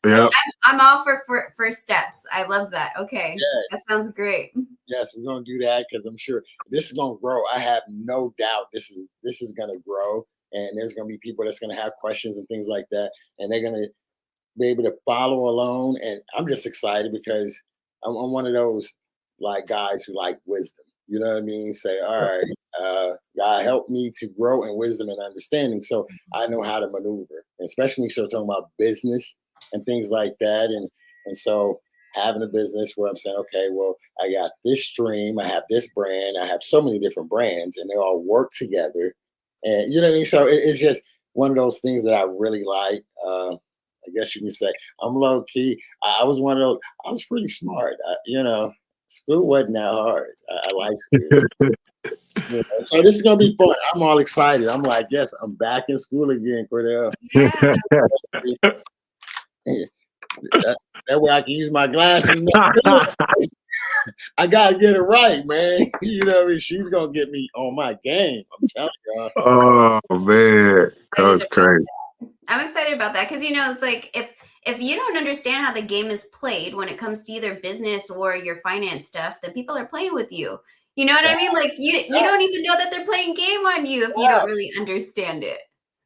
Yep. I'm all for steps. I love that. Okay, that sounds great. Yes, we're gonna do that because I'm sure this is gonna grow. I have no doubt this is gonna grow, and there's gonna be people that's gonna have questions and things like that, and they're gonna be able to follow along. And I'm just excited because I'm one of those like guys who like wisdom. You know what I mean? Say, all right, God help me to grow in wisdom and understanding, so I know how to maneuver, especially so talking about business and things like that. And so having a business where I'm saying, okay, well, I got this stream, I have this brand, I have so many different brands, and they all work together. And you know what I mean? So it's just one of those things that I really like. I guess you can say I'm low key. I was one of those. I was pretty smart. You know, school wasn't that hard. I like school. Yeah, so this is gonna be fun. I'm all excited. I'm like, yes, I'm back in school again, Cordell. That way I can use my glasses. I gotta get it right, man. You know what I mean? She's gonna get me on my game. I'm telling y'all. Oh man, that's crazy. I'm excited about that because you know it's like if you don't understand how the game is played when it comes to either business or your finance stuff, then people are playing with you. You know what I mean? Like you don't even know that they're playing game on you if you don't really understand it.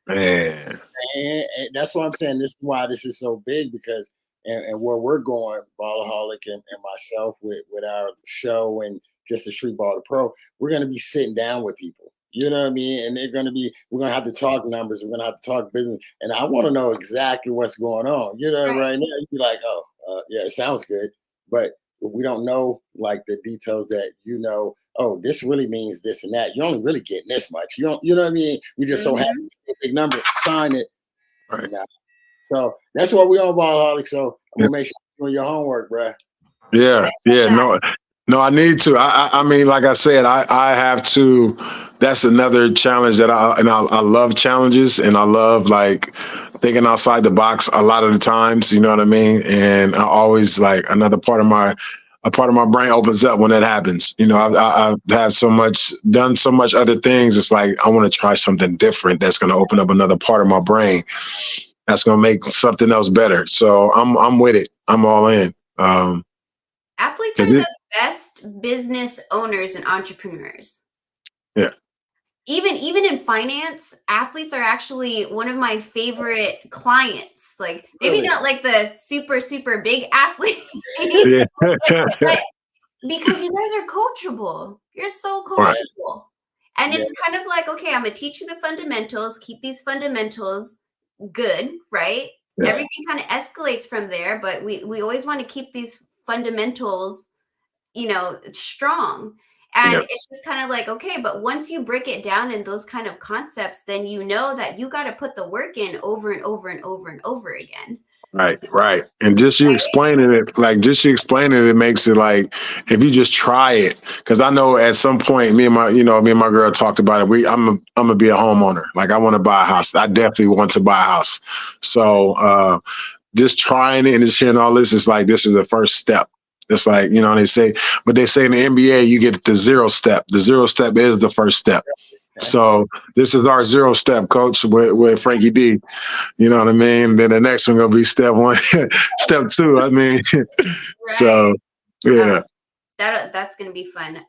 Man. And that's what I'm saying. This is why this is so big, because and where we're going, Ballaholic and myself with our show and just the Street Ball to Pro, we're gonna be sitting down with people. You know what I mean? And we're gonna have to talk numbers, we're gonna have to talk business. And I want to know exactly what's going on. You know, right now you'd be like, oh, yeah, it sounds good. But we don't know like the details that oh, this really means this and that. You're only really getting this much. You know what I mean? We just so happy a big number, sign it. Right. So that's what we on Ballaholic. So I'm gonna make sure you're doing your homework, bro. Yeah. No, I need to. I mean, like I said, I have to. That's another challenge that I love challenges, and I love like thinking outside the box a lot of the times. You know what I mean? And I always like another part of my brain opens up when that happens. You know, I've had done so much other things. It's like I want to try something different that's going to open up another part of my brain that's going to make something else better. So I'm with it. I'm all in. Athletes are the best business owners and entrepreneurs. Yeah. Even in finance, athletes are actually one of my favorite clients. Like maybe not like the super, super big athlete, but because you guys are coachable. You're so coachable. Right. And it's kind of like, okay, I'm going to teach you the fundamentals, keep these fundamentals good, right? Yeah. Everything kind of escalates from there, but we always want to keep these fundamentals, strong. And it's just kind of like, okay, but once you break it down in those kind of concepts, then you know that you got to put the work in over and over and over and over again. Right. And just you explaining it, it makes it like, if you just try it, because I know at some point, me and my girl talked about it. I'm gonna be a homeowner. Like I want to buy a house. I definitely want to buy a house. So just trying it and just hearing all this is like, this is the first step. It's like, they say, but they say in the NBA, you get the 0 step. The 0 step is the first step. So this is our 0 step, coach, with Frankie D. You know what I mean? Then the next one gonna be step 1, step 2. I mean, Right. so yeah. That's gonna be fun.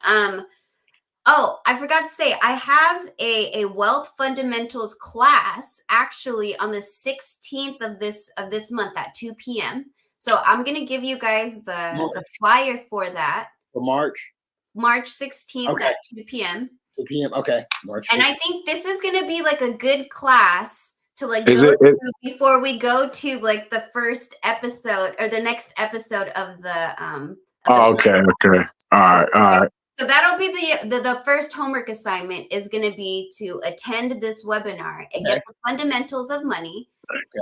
Oh, I forgot to say, I have a wealth fundamentals class actually on the 16th of this month at 2 p.m. So I'm gonna give you guys the flyer for that. For March 16th at 2 p.m. 2 p.m. Okay, March 16th. And I think this is gonna be like a good class to like Is go it- through before we go to like the first episode or the next episode of the Oh, okay. All right. So that'll be the first homework assignment is going to be to attend this webinar and get the fundamentals of money,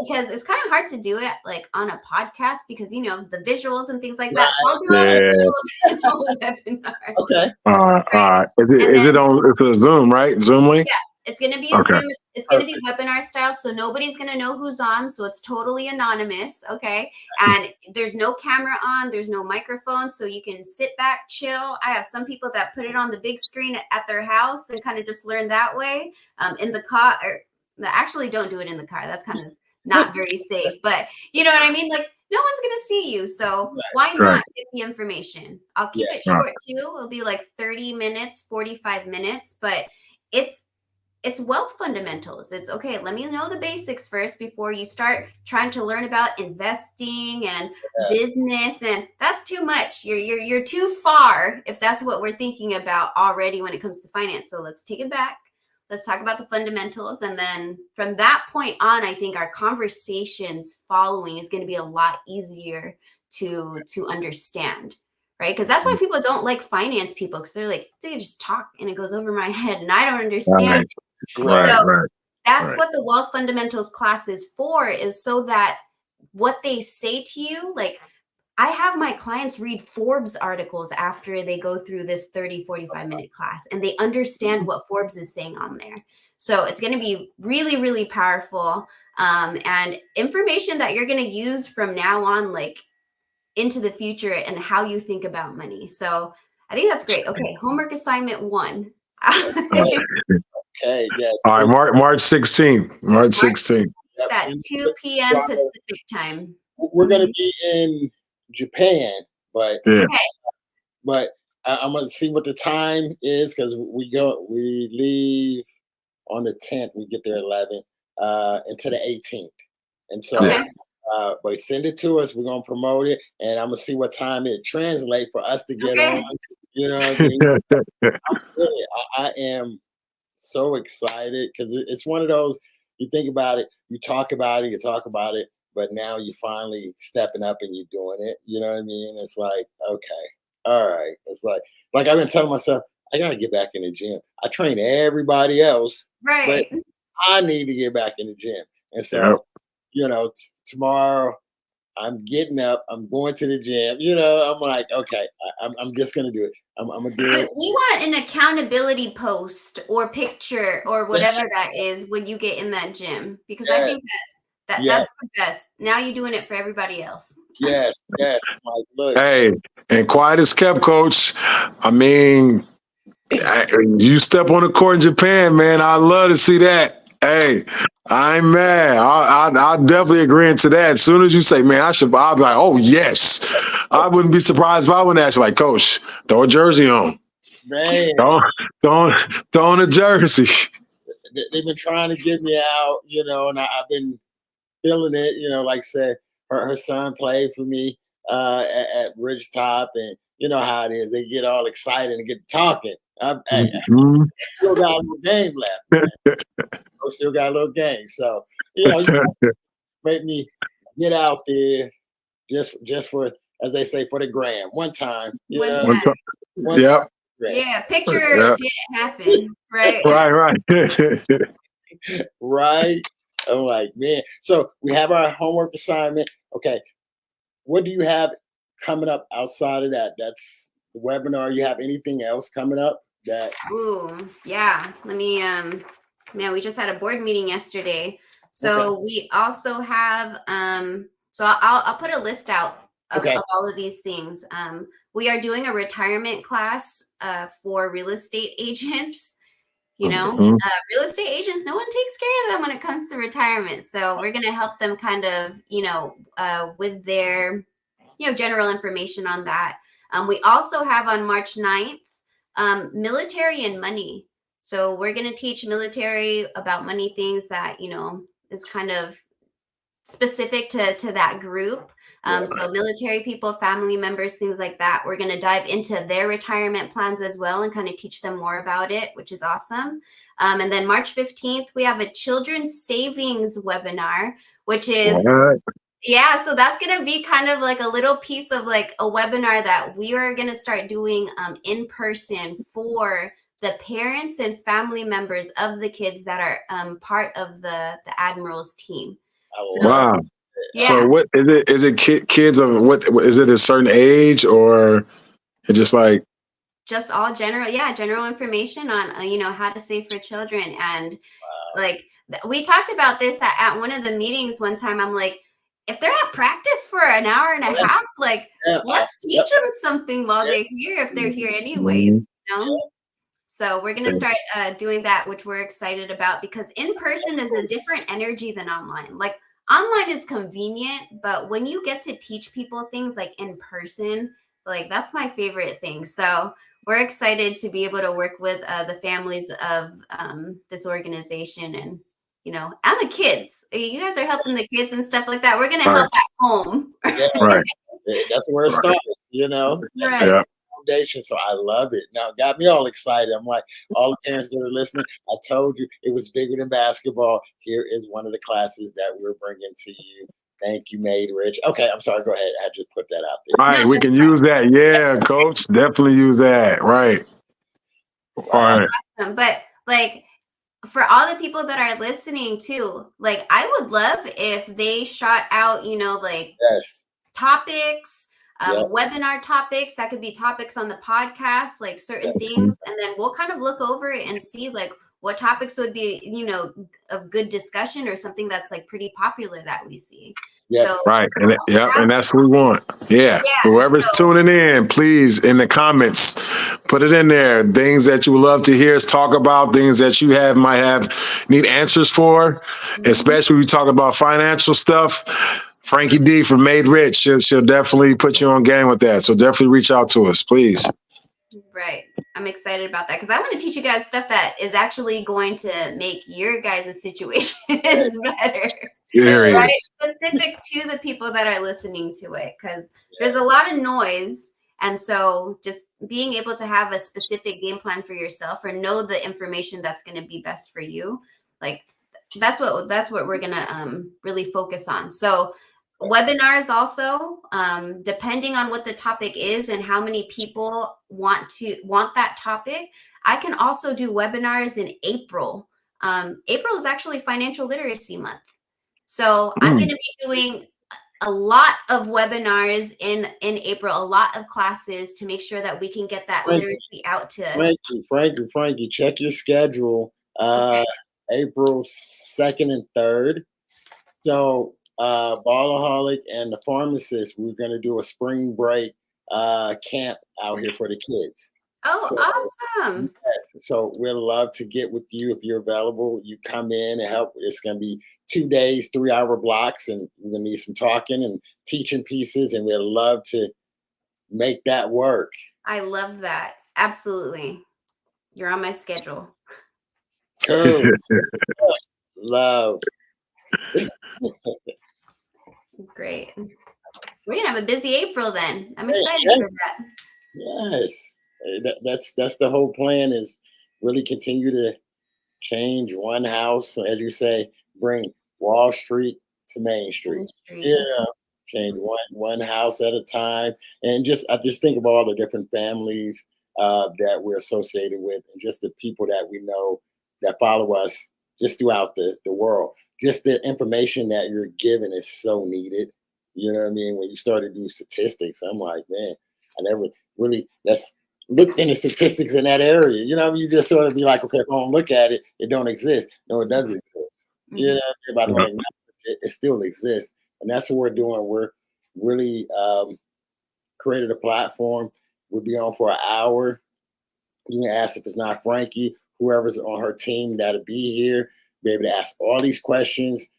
because it's kind of hard to do it like on a podcast because the visuals and things like that. So I'll do all the visuals in the webinar. Okay. All right. Is it on? It's a Zoom, right? Zoom link. Yeah. It's going to be a Zoom. It's going to be webinar style, so nobody's going to know who's on. So it's totally anonymous, okay? And there's no camera on. There's no microphone, so you can sit back, chill. I have some people that put it on the big screen at their house and kind of just learn that way. In the car, or actually don't do it in the car. That's kind of not very safe. But you know what I mean? Like no one's going to see you, so why not get the information? I'll keep it short too. It'll be like 30 minutes, 45 minutes, but it's wealth fundamentals. It's okay. Let me know the basics first before you start trying to learn about investing and business. And that's too much. You're too far if that's what we're thinking about already when it comes to finance. So let's take it back. Let's talk about the fundamentals. And then from that point on, I think our conversations following is going to be a lot easier to understand. Right. Because that's why people don't like finance people, because they're like, they just talk and it goes over my head and I don't understand. That's what the wealth fundamentals class is for, is so that what they say to you, like I have my clients read Forbes articles after they go through this 30, 45-minute class, and they understand what Forbes is saying on there. So it's going to be really, really powerful and information that you're going to use from now on, like into the future, and how you think about money. So I think that's great. Okay. Homework assignment 1. Okay, yes. All right, March 16th. March 16th. At 2 p.m. Pacific time. We're going to be in Japan, but I'm going to see what the time is, because we leave on the 10th. We get there 11 until the 18th. And so, but send it to us. We're going to promote it, and I'm going to see what time it translates for us to get on. You know what I mean? I am so excited, because it's one of those, you think about it, you talk about it, but now you're finally stepping up and you're doing it. You know what I mean? It's like, okay, all right. It's like I've been telling myself, I got to get back in the gym. I train everybody else, but I need to get back in the gym. And so, tomorrow I'm getting up, I'm going to the gym, I'm like, okay, I'm just going to do it. I'm going to do it. We want an accountability post or picture or whatever that is when you get in that gym, because I think that's the best. Now you're doing it for everybody else. Yes. Like, look. Hey, and quiet as kept, coach. I mean, you step on the court in Japan, man. I love to see that. Hey, I ain't mad. I definitely agree to that. As soon as you say, man, I'll be like, oh, yes. I wouldn't be surprised if I wouldn't ask you, like, coach, throw a jersey on. Man. Throw on a jersey. They've been trying to get me out, and I've been feeling it. Like I said, her son played for me at Ridgetop, and you know how it is. They get all excited and get talking. I still got a little game left. I still got a little game. So, make me get out there just for, as they say, for the gram. One time. One time. Yeah, picture didn't happen. Right. Right. Right. I'm like, man. So we have our homework assignment. Okay. What do you have coming up outside of that? That's the webinar. You have anything else coming up? Ooh, yeah. Let me man, we just had a board meeting yesterday. So we also have so I'll put a list out Okay. of all of these things. We are doing a retirement class for real estate agents. You know, Mhm. real estate agents, no one takes care of them when it comes to retirement. So we're going to help them kind of, with their, general information on that. We also have on March 9th, military and money. So we're going to teach military about money things that, is kind of specific to that group. So military people, family members, things like that. We're going to dive into their retirement plans as well and kind of teach them more about it, which is awesome. And then March 15th, we have a children's savings webinar, which is, What? yeah, so that's going to be kind of like a little piece of like a webinar that we are going to start doing in person for the parents and family members of the kids that are part of the Admirals team. So, Wow. yeah. So what is it? Is it kids of what? Is it a certain age or it's just like? Just all general information on how to save for children. And like we talked about this at one of the meetings one time. I'm like, if they're at practice for an hour and a half, like let's teach them something while they're here, if they're here anyways, So we're going to start doing that, which we're excited about, because in person is a different energy than online. Like online is convenient, but when you get to teach people things like in person, like that's my favorite thing. So we're excited to be able to work with the families of this organization and, and the kids. You guys are helping the kids and stuff like that. We're going to help at home. Right. That's where it started, Right. That's the foundation. So I love it. Now it got me all excited. I'm like, all the parents that are listening, I told you it was bigger than basketball. Here is one of the classes that we're bringing to you. Thank you, Made Rich. Okay, I'm sorry. Go ahead. I just put that out there. Right, we can use that. Yeah, coach, definitely use that. Right. All right. Awesome. But like for all the people that are listening too, like I would love if they shot out, like topics, webinar topics. That could be topics on the podcast, like certain things, and then we'll kind of look over it and see like what topics would be, of good discussion or something that's like pretty popular that we see. Yes. So, right. And and that's what we want. Yeah. Whoever's tuning in, please, in the comments, put it in there. Things that you would love to hear us talk about, things that you might need answers for, especially when we talk about financial stuff. Frankie D from Made Rich, she'll definitely put you on game with that. So definitely reach out to us, please. Right. I'm excited about that because I want to teach you guys stuff that is actually going to make your guys' situations better. Right? Specific to the people that are listening to it, because there's a lot of noise. And so just being able to have a specific game plan for yourself or know the information that's going to be best for you, like that's what we're going to really focus on. So webinars also, depending on what the topic is and how many people want that topic, I can also do webinars in April. April is actually Financial Literacy Month. So I'm going to be doing a lot of webinars in April, a lot of classes to make sure that we can get that literacy out to Frankie, check your schedule. April 2nd and 3rd. So Ballaholic and the Pharmacist, we're going to do a spring break camp out here for the kids. Awesome. Yes, so we'd love to get with you if you're available. You come in and help. It's going to be 2 days, 3-hour blocks, and we're going to need some talking and teaching pieces, and we'd love to make that work. I love that. Absolutely. You're on my schedule. Cool. Love. Great. We're going to have a busy April then. I'm excited for that. Yes. That's the whole plan, is really continue to change one house, as you say, bring Wall Street to Main Street. Yeah, change one house at a time, and I just think of all the different families that we're associated with, and just the people that we know that follow us just throughout the world. Just the information that you're giving is so needed. You know what I mean? When you start to do statistics, I'm like, man, I never really looked into statistics in that area. You know, you just sort of be like, okay, if I don't look at it, it don't exist. No, it does exist. You know, if I don't acknowledge it, it still exists. And that's what we're doing. We're really created a platform. We'll be on for an hour. You can ask if it's not Frankie, whoever's on her team that'll be here, be able to ask all these questions,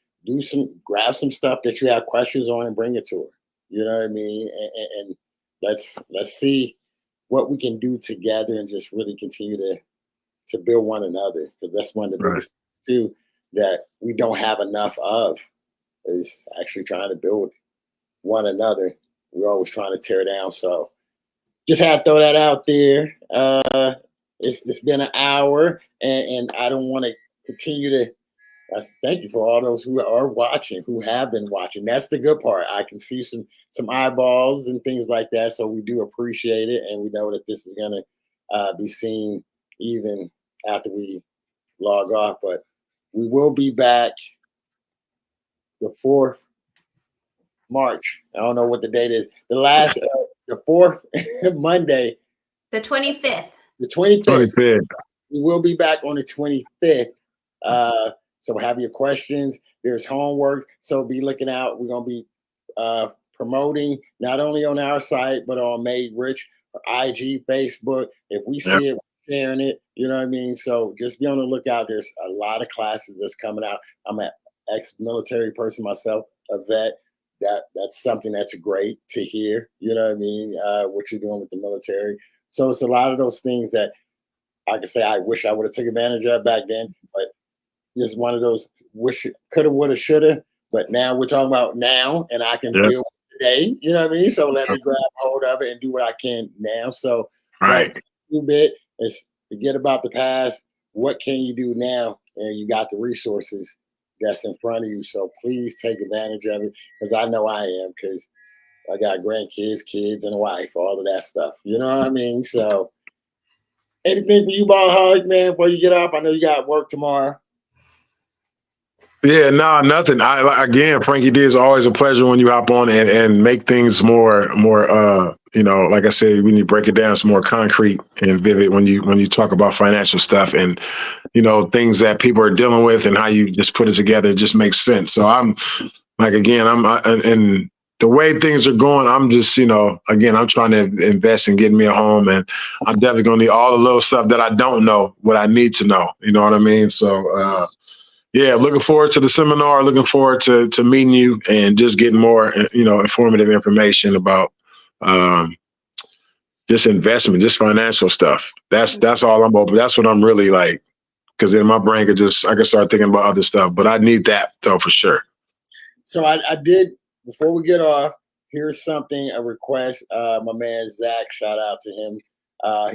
grab some stuff that you have questions on and bring it to her. You know what I mean? And let's see what we can do together and just really continue to build one another, because that's one of the Right. biggest things too that we don't have enough of, is actually trying to build one another. We're always trying to tear down. So just had to throw that out there. It's been an hour, and I don't want to continue to. Thank you for all those who are watching, who have been watching. That's the good part. I can see some eyeballs and things like that. So we do appreciate it, and we know that this is going to be seen even after we log off. But we will be back the 4th March. I don't know what the date is. The 4th Monday, The 25th. the 25th. 25th. We will be back on the 25th. So have your questions. There's homework. So be looking out. We're going to be promoting not only on our site, but on Made Rich, IG, Facebook. If we see it, we're sharing it. You know what I mean? So just be on the lookout. There's a lot of classes that's coming out. I'm an ex-military person myself, a vet. That's something that's great to hear. You know what I mean? What you're doing with the military. So it's a lot of those things that I can say I wish I would have taken advantage of back then, but it's one of those wish, coulda, woulda, shoulda. But now we're talking about now, and I can deal with today. You know what I mean? So let me grab hold of it and do what I can now. So that's a little bit. Is forget about the past. What can you do now? And you got the resources that's in front of you. So please take advantage of it, because I know I am, because I got grandkids, kids, and a wife, all of that stuff. You know what I mean? So anything for you, Ballaholic, man, before you get up? I know you got work tomorrow. Yeah, no, nothing. Again, Frankie D, is always a pleasure when you hop on and make things more, like I said, we need to break it down some more concrete and vivid when you talk about financial stuff and, things that people are dealing with and how you just put it together. It just makes sense. So I'm like, again, and the way things are going, I'm just, again, I'm trying to invest in getting me a home, and I'm definitely going to need all the little stuff that I don't know, what I need to know. You know what I mean? So, yeah, looking forward to the seminar, looking forward to meeting you and just getting more, informative information about just investment, just financial stuff. That's all I'm open. That's what I'm really like, because then my brain I can start thinking about other stuff, but I need that though for sure. So I did, before we get off, here's something, a request. My man Zach, shout out to him.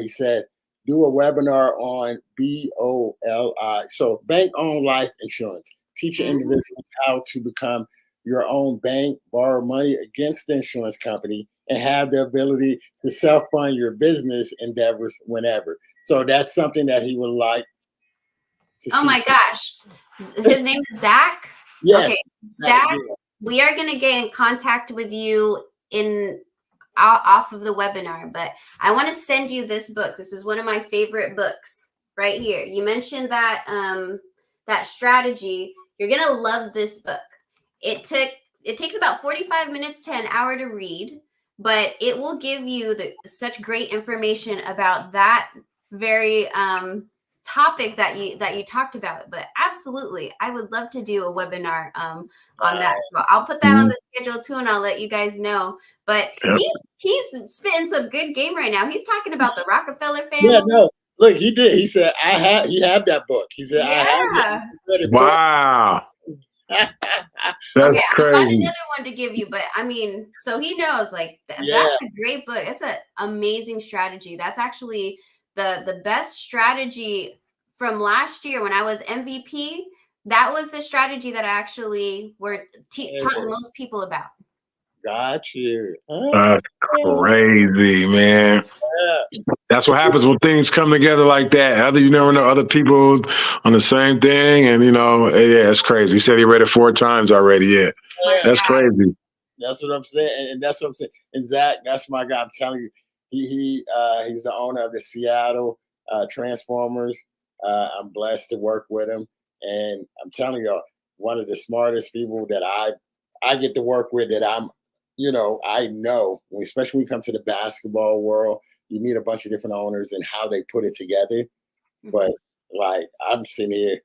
He said, do a webinar on BOLI, so bank-owned life insurance. Teaching individuals how to become your own bank, borrow money against the insurance company, and have the ability to self-fund your business endeavors whenever. So that's something that he would like to see. Oh my gosh. His name is Zach? Yes. Okay. Zach, we are going to get in contact with you off of the webinar, but I want to send you this book. This is one of my favorite books right here. You mentioned that that strategy. You're going to love this book. It takes about 45 minutes to an hour to read, but it will give you such great information about that very topic that you talked about. But absolutely, I would love to do a webinar on that. So I'll put that on the schedule too, and I'll let you guys know. But he's spitting some good game right now. He's talking about the Rockefeller family. Yeah, no. Look, he did. He said, he have that book. He said, I have it. Wow. That's okay, crazy. I'll find another one to give you, but I mean, so he knows, like, that's a great book. It's an amazing strategy. That's actually the best strategy from last year when I was MVP. That was the strategy that I actually taught the most people about. Got you. That's crazy, man. Yeah. That's what happens when things come together like that. You never know, other people on the same thing, and it's crazy. He said he read it 4 times already. Yeah, that's crazy. That's what I'm saying, and that's what I'm saying. And Zach, that's my guy. I'm telling you, he's the owner of the Seattle Transformers. I'm blessed to work with him, and I'm telling you, one of the smartest people that I get to work with, that I'm I know, especially when you come to the basketball world, you meet a bunch of different owners and how they put it together. But like I'm sitting here,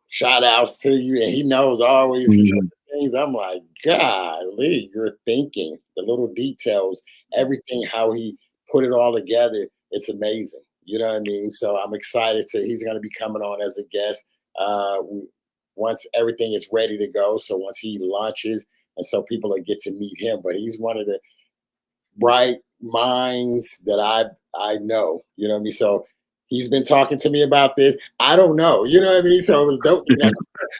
shout outs to you, and he knows always Mhm. things. I'm like, golly, you're thinking the little details, everything, how he put it all together. It's amazing. You know what I mean? So I'm excited to. He's going to be coming on as a guest. Once everything is ready to go. So once he launches, and so people will get to meet him. But he's one of the bright minds that I know. You know what I mean? So he's been talking to me about this. I don't know. You know what I mean? So it was dope. Like,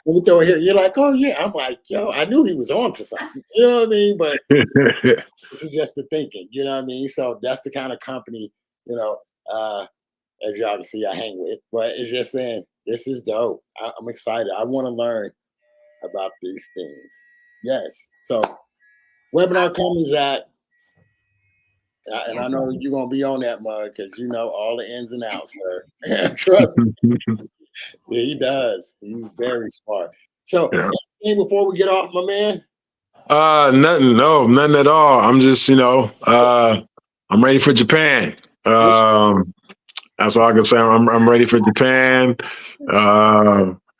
when we throw it here, you're like, oh yeah. I'm like, yo, I knew he was on to something. You know what I mean? But this is just the thinking. You know what I mean? So that's the kind of company, you know, uh, as y'all can see, I hang with. But it's just saying, this is dope. I'm excited. I want to learn about these things. Yes. So webinar comes at and I know you're gonna be on that mug because you know all the ins and outs, sir. Trust me, yeah, he does. He's very smart. So, Yeah. anything before we get off, my man? Nothing. No, nothing at all. I'm just, I'm ready for Japan. That's all I can say. I'm ready for Japan.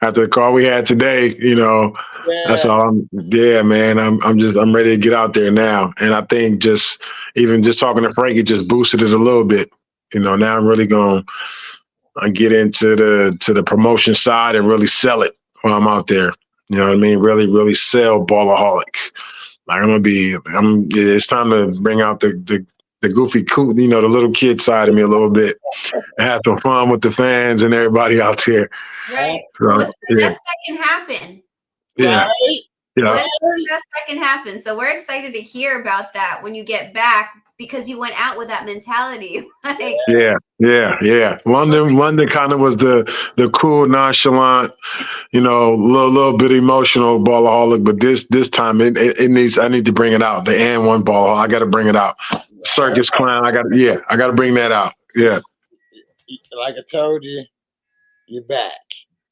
After the call we had today, that's Yeah, all. Yeah, man. I'm ready to get out there now. And I think even just talking to Frank, it just boosted it a little bit. Now I'm really going to get into the promotion side and really sell it while I'm out there. You know what I mean? Really, really sell Ballaholic. Like it's time to bring out the goofy, cool, the little kid side of me a little bit and have some fun with the fans and everybody out there. Right. So, What's the best that can happen? yeah, right. yeah, What is the best that can happen? So we're excited to hear about that when you get back because you went out with that mentality. Like, yeah. London kind of was the cool, nonchalant, little bit emotional Ballaholic, but this time it needs. I need to bring it out. The and one Ballaholic. I got to bring it out. Circus clown. I got to bring that out. Yeah, Like I told you, you're back.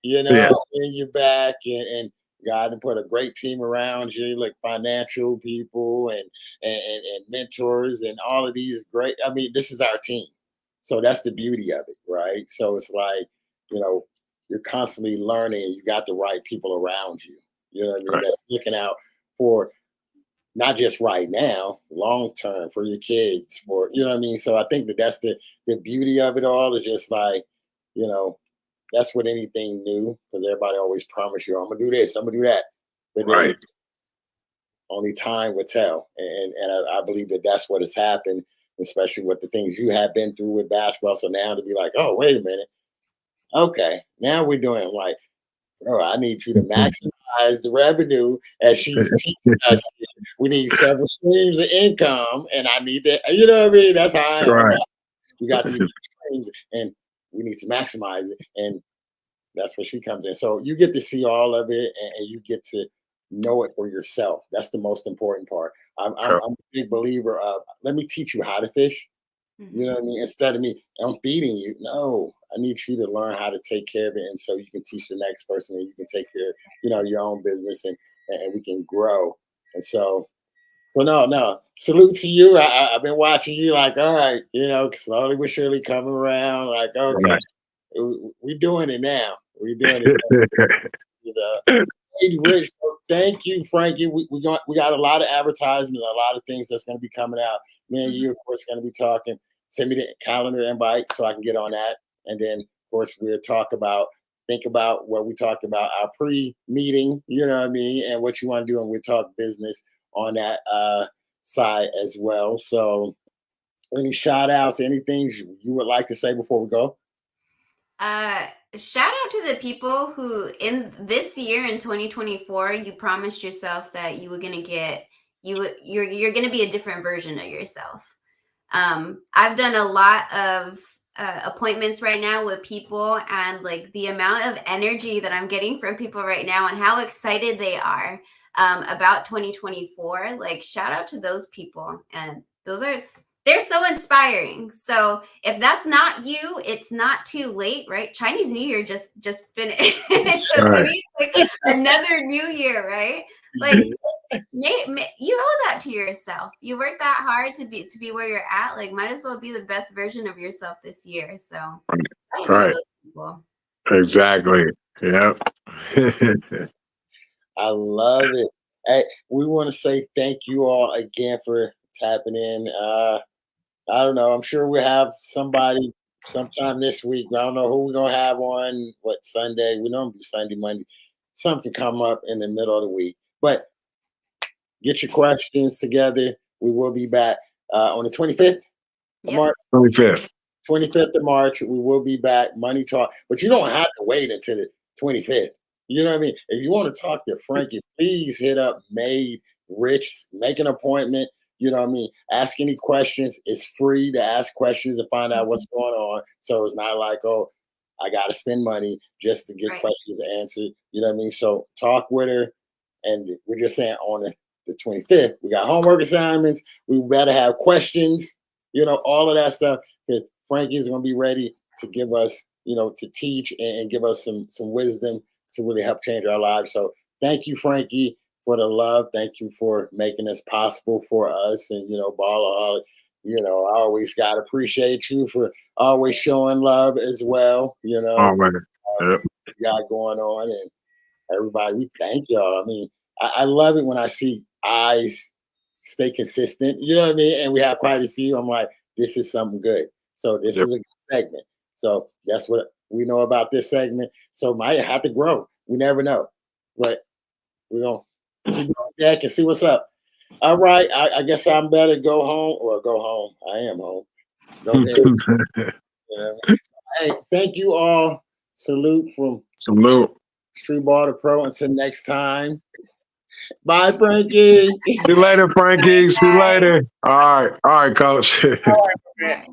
yeah, And you're back, and God put a great team around you, like financial people and mentors and all of these great. I mean, this is our team, so that's the beauty of it, right? So it's like you know, you're constantly learning, and you got the right people around you. You know what I mean? right, That's looking out for not just right now, long term for your kids, for what I mean. So I think that's the beauty of it all is just like you know that's what anything new, because everybody always promise you, I'm gonna do this, I'm gonna do that, but then right. only time will tell. And I believe that that's what has happened, especially with the things you have been through with basketball. So now to be like, oh, wait a minute, okay, now we're doing like, bro, I need you to maximize the revenue as she's teaching us. We need several streams of income, and I need that. You know what I mean? That's how I am. Right. We got these streams, and we need to maximize it. And that's where she comes in. So you get to see all of it, and you get to know it for yourself. That's the most important part. I'm a big believer of let me teach you how to fish. You know what I mean? Instead of me, I'm feeding you. No, I need you to learn how to take care of it, and so you can teach the next person, and you can take care, your own business, and we can grow. And so no. Salute to you. I've been watching you, like, all right, slowly but surely coming around. Like, okay, Right. we doing it now. We doing it. Hey, Rich, so thank you, Frankie. We got a lot of advertisements, a lot of things that's going to be coming out. Me and you, of course, going to be talking. Send me the calendar invite so I can get on that, and then, of course, we'll think about what we talked about our pre-meeting. You know what I mean, and what you want to do, and we'll talk business on that side as well. So, any shout outs, anything you would like to say before we go? Shout out to the people who in this year in 2024 you promised yourself that you were gonna get you're gonna be a different version of yourself. I've done a lot of appointments right now with people, and like the amount of energy that I'm getting from people right now and how excited they are about 2024. Like, shout out to those people, and those are they're so inspiring. So if that's not you, it's not too late, right? Chinese New Year just finished. So to Right. me, it's like another new year, right? Like you owe that to yourself. You work that hard to be where you're at. Like, might as well be the best version of yourself this year. So shout out to Right. those people. Exactly. Yep. I love it. Hey, we want to say thank you all again for tapping in. I don't know. I'm sure we'll have somebody sometime this week. I don't know who we're gonna have on what Sunday. We normally do Sunday, Monday. Something come up in the middle of the week. But get your questions together. We will be back on the 25th of Yep. March. 25th. 25th of March, we will be back. Money Talk. But you don't have to wait until the 25th. You know what I mean? If you want to talk to Frankie, please hit up Made Rich, make an appointment. You know what I mean? Ask any questions. It's free to ask questions and find out what's going on. So it's not like, oh, I got to spend money just to get Right. questions answered. You know what I mean? So talk with her. And we're just saying on the 25th, we got homework assignments. We better have questions, you know, all of that stuff. Because Frankie is going to be ready to give us, you know, to teach and give us some wisdom to really help change our lives. So thank you, Frankie, for the love. Thank you for making this possible for us. And, you know, Ballaholic, you know, I always got to appreciate you for always showing love as well. You know, Oh man. Yep. you got going on. And everybody, we thank y'all. I mean, I love it when I see eyes stay consistent. You know what I mean? And we have quite a few. I'm like, this is something good. So this Yep. is a good segment. So that's what we know about this segment. So it might have to grow. We never know. But we're going to keep going back and see what's up. All right. I guess I'm better go home or go home. I am home. Go ahead. You know? Hey, thank you all. Salute from Salute. Street Ball to Pro. Until next time. Bye, Frankie. See you later, Frankie. See you later. All right, coach. All right, man. Right.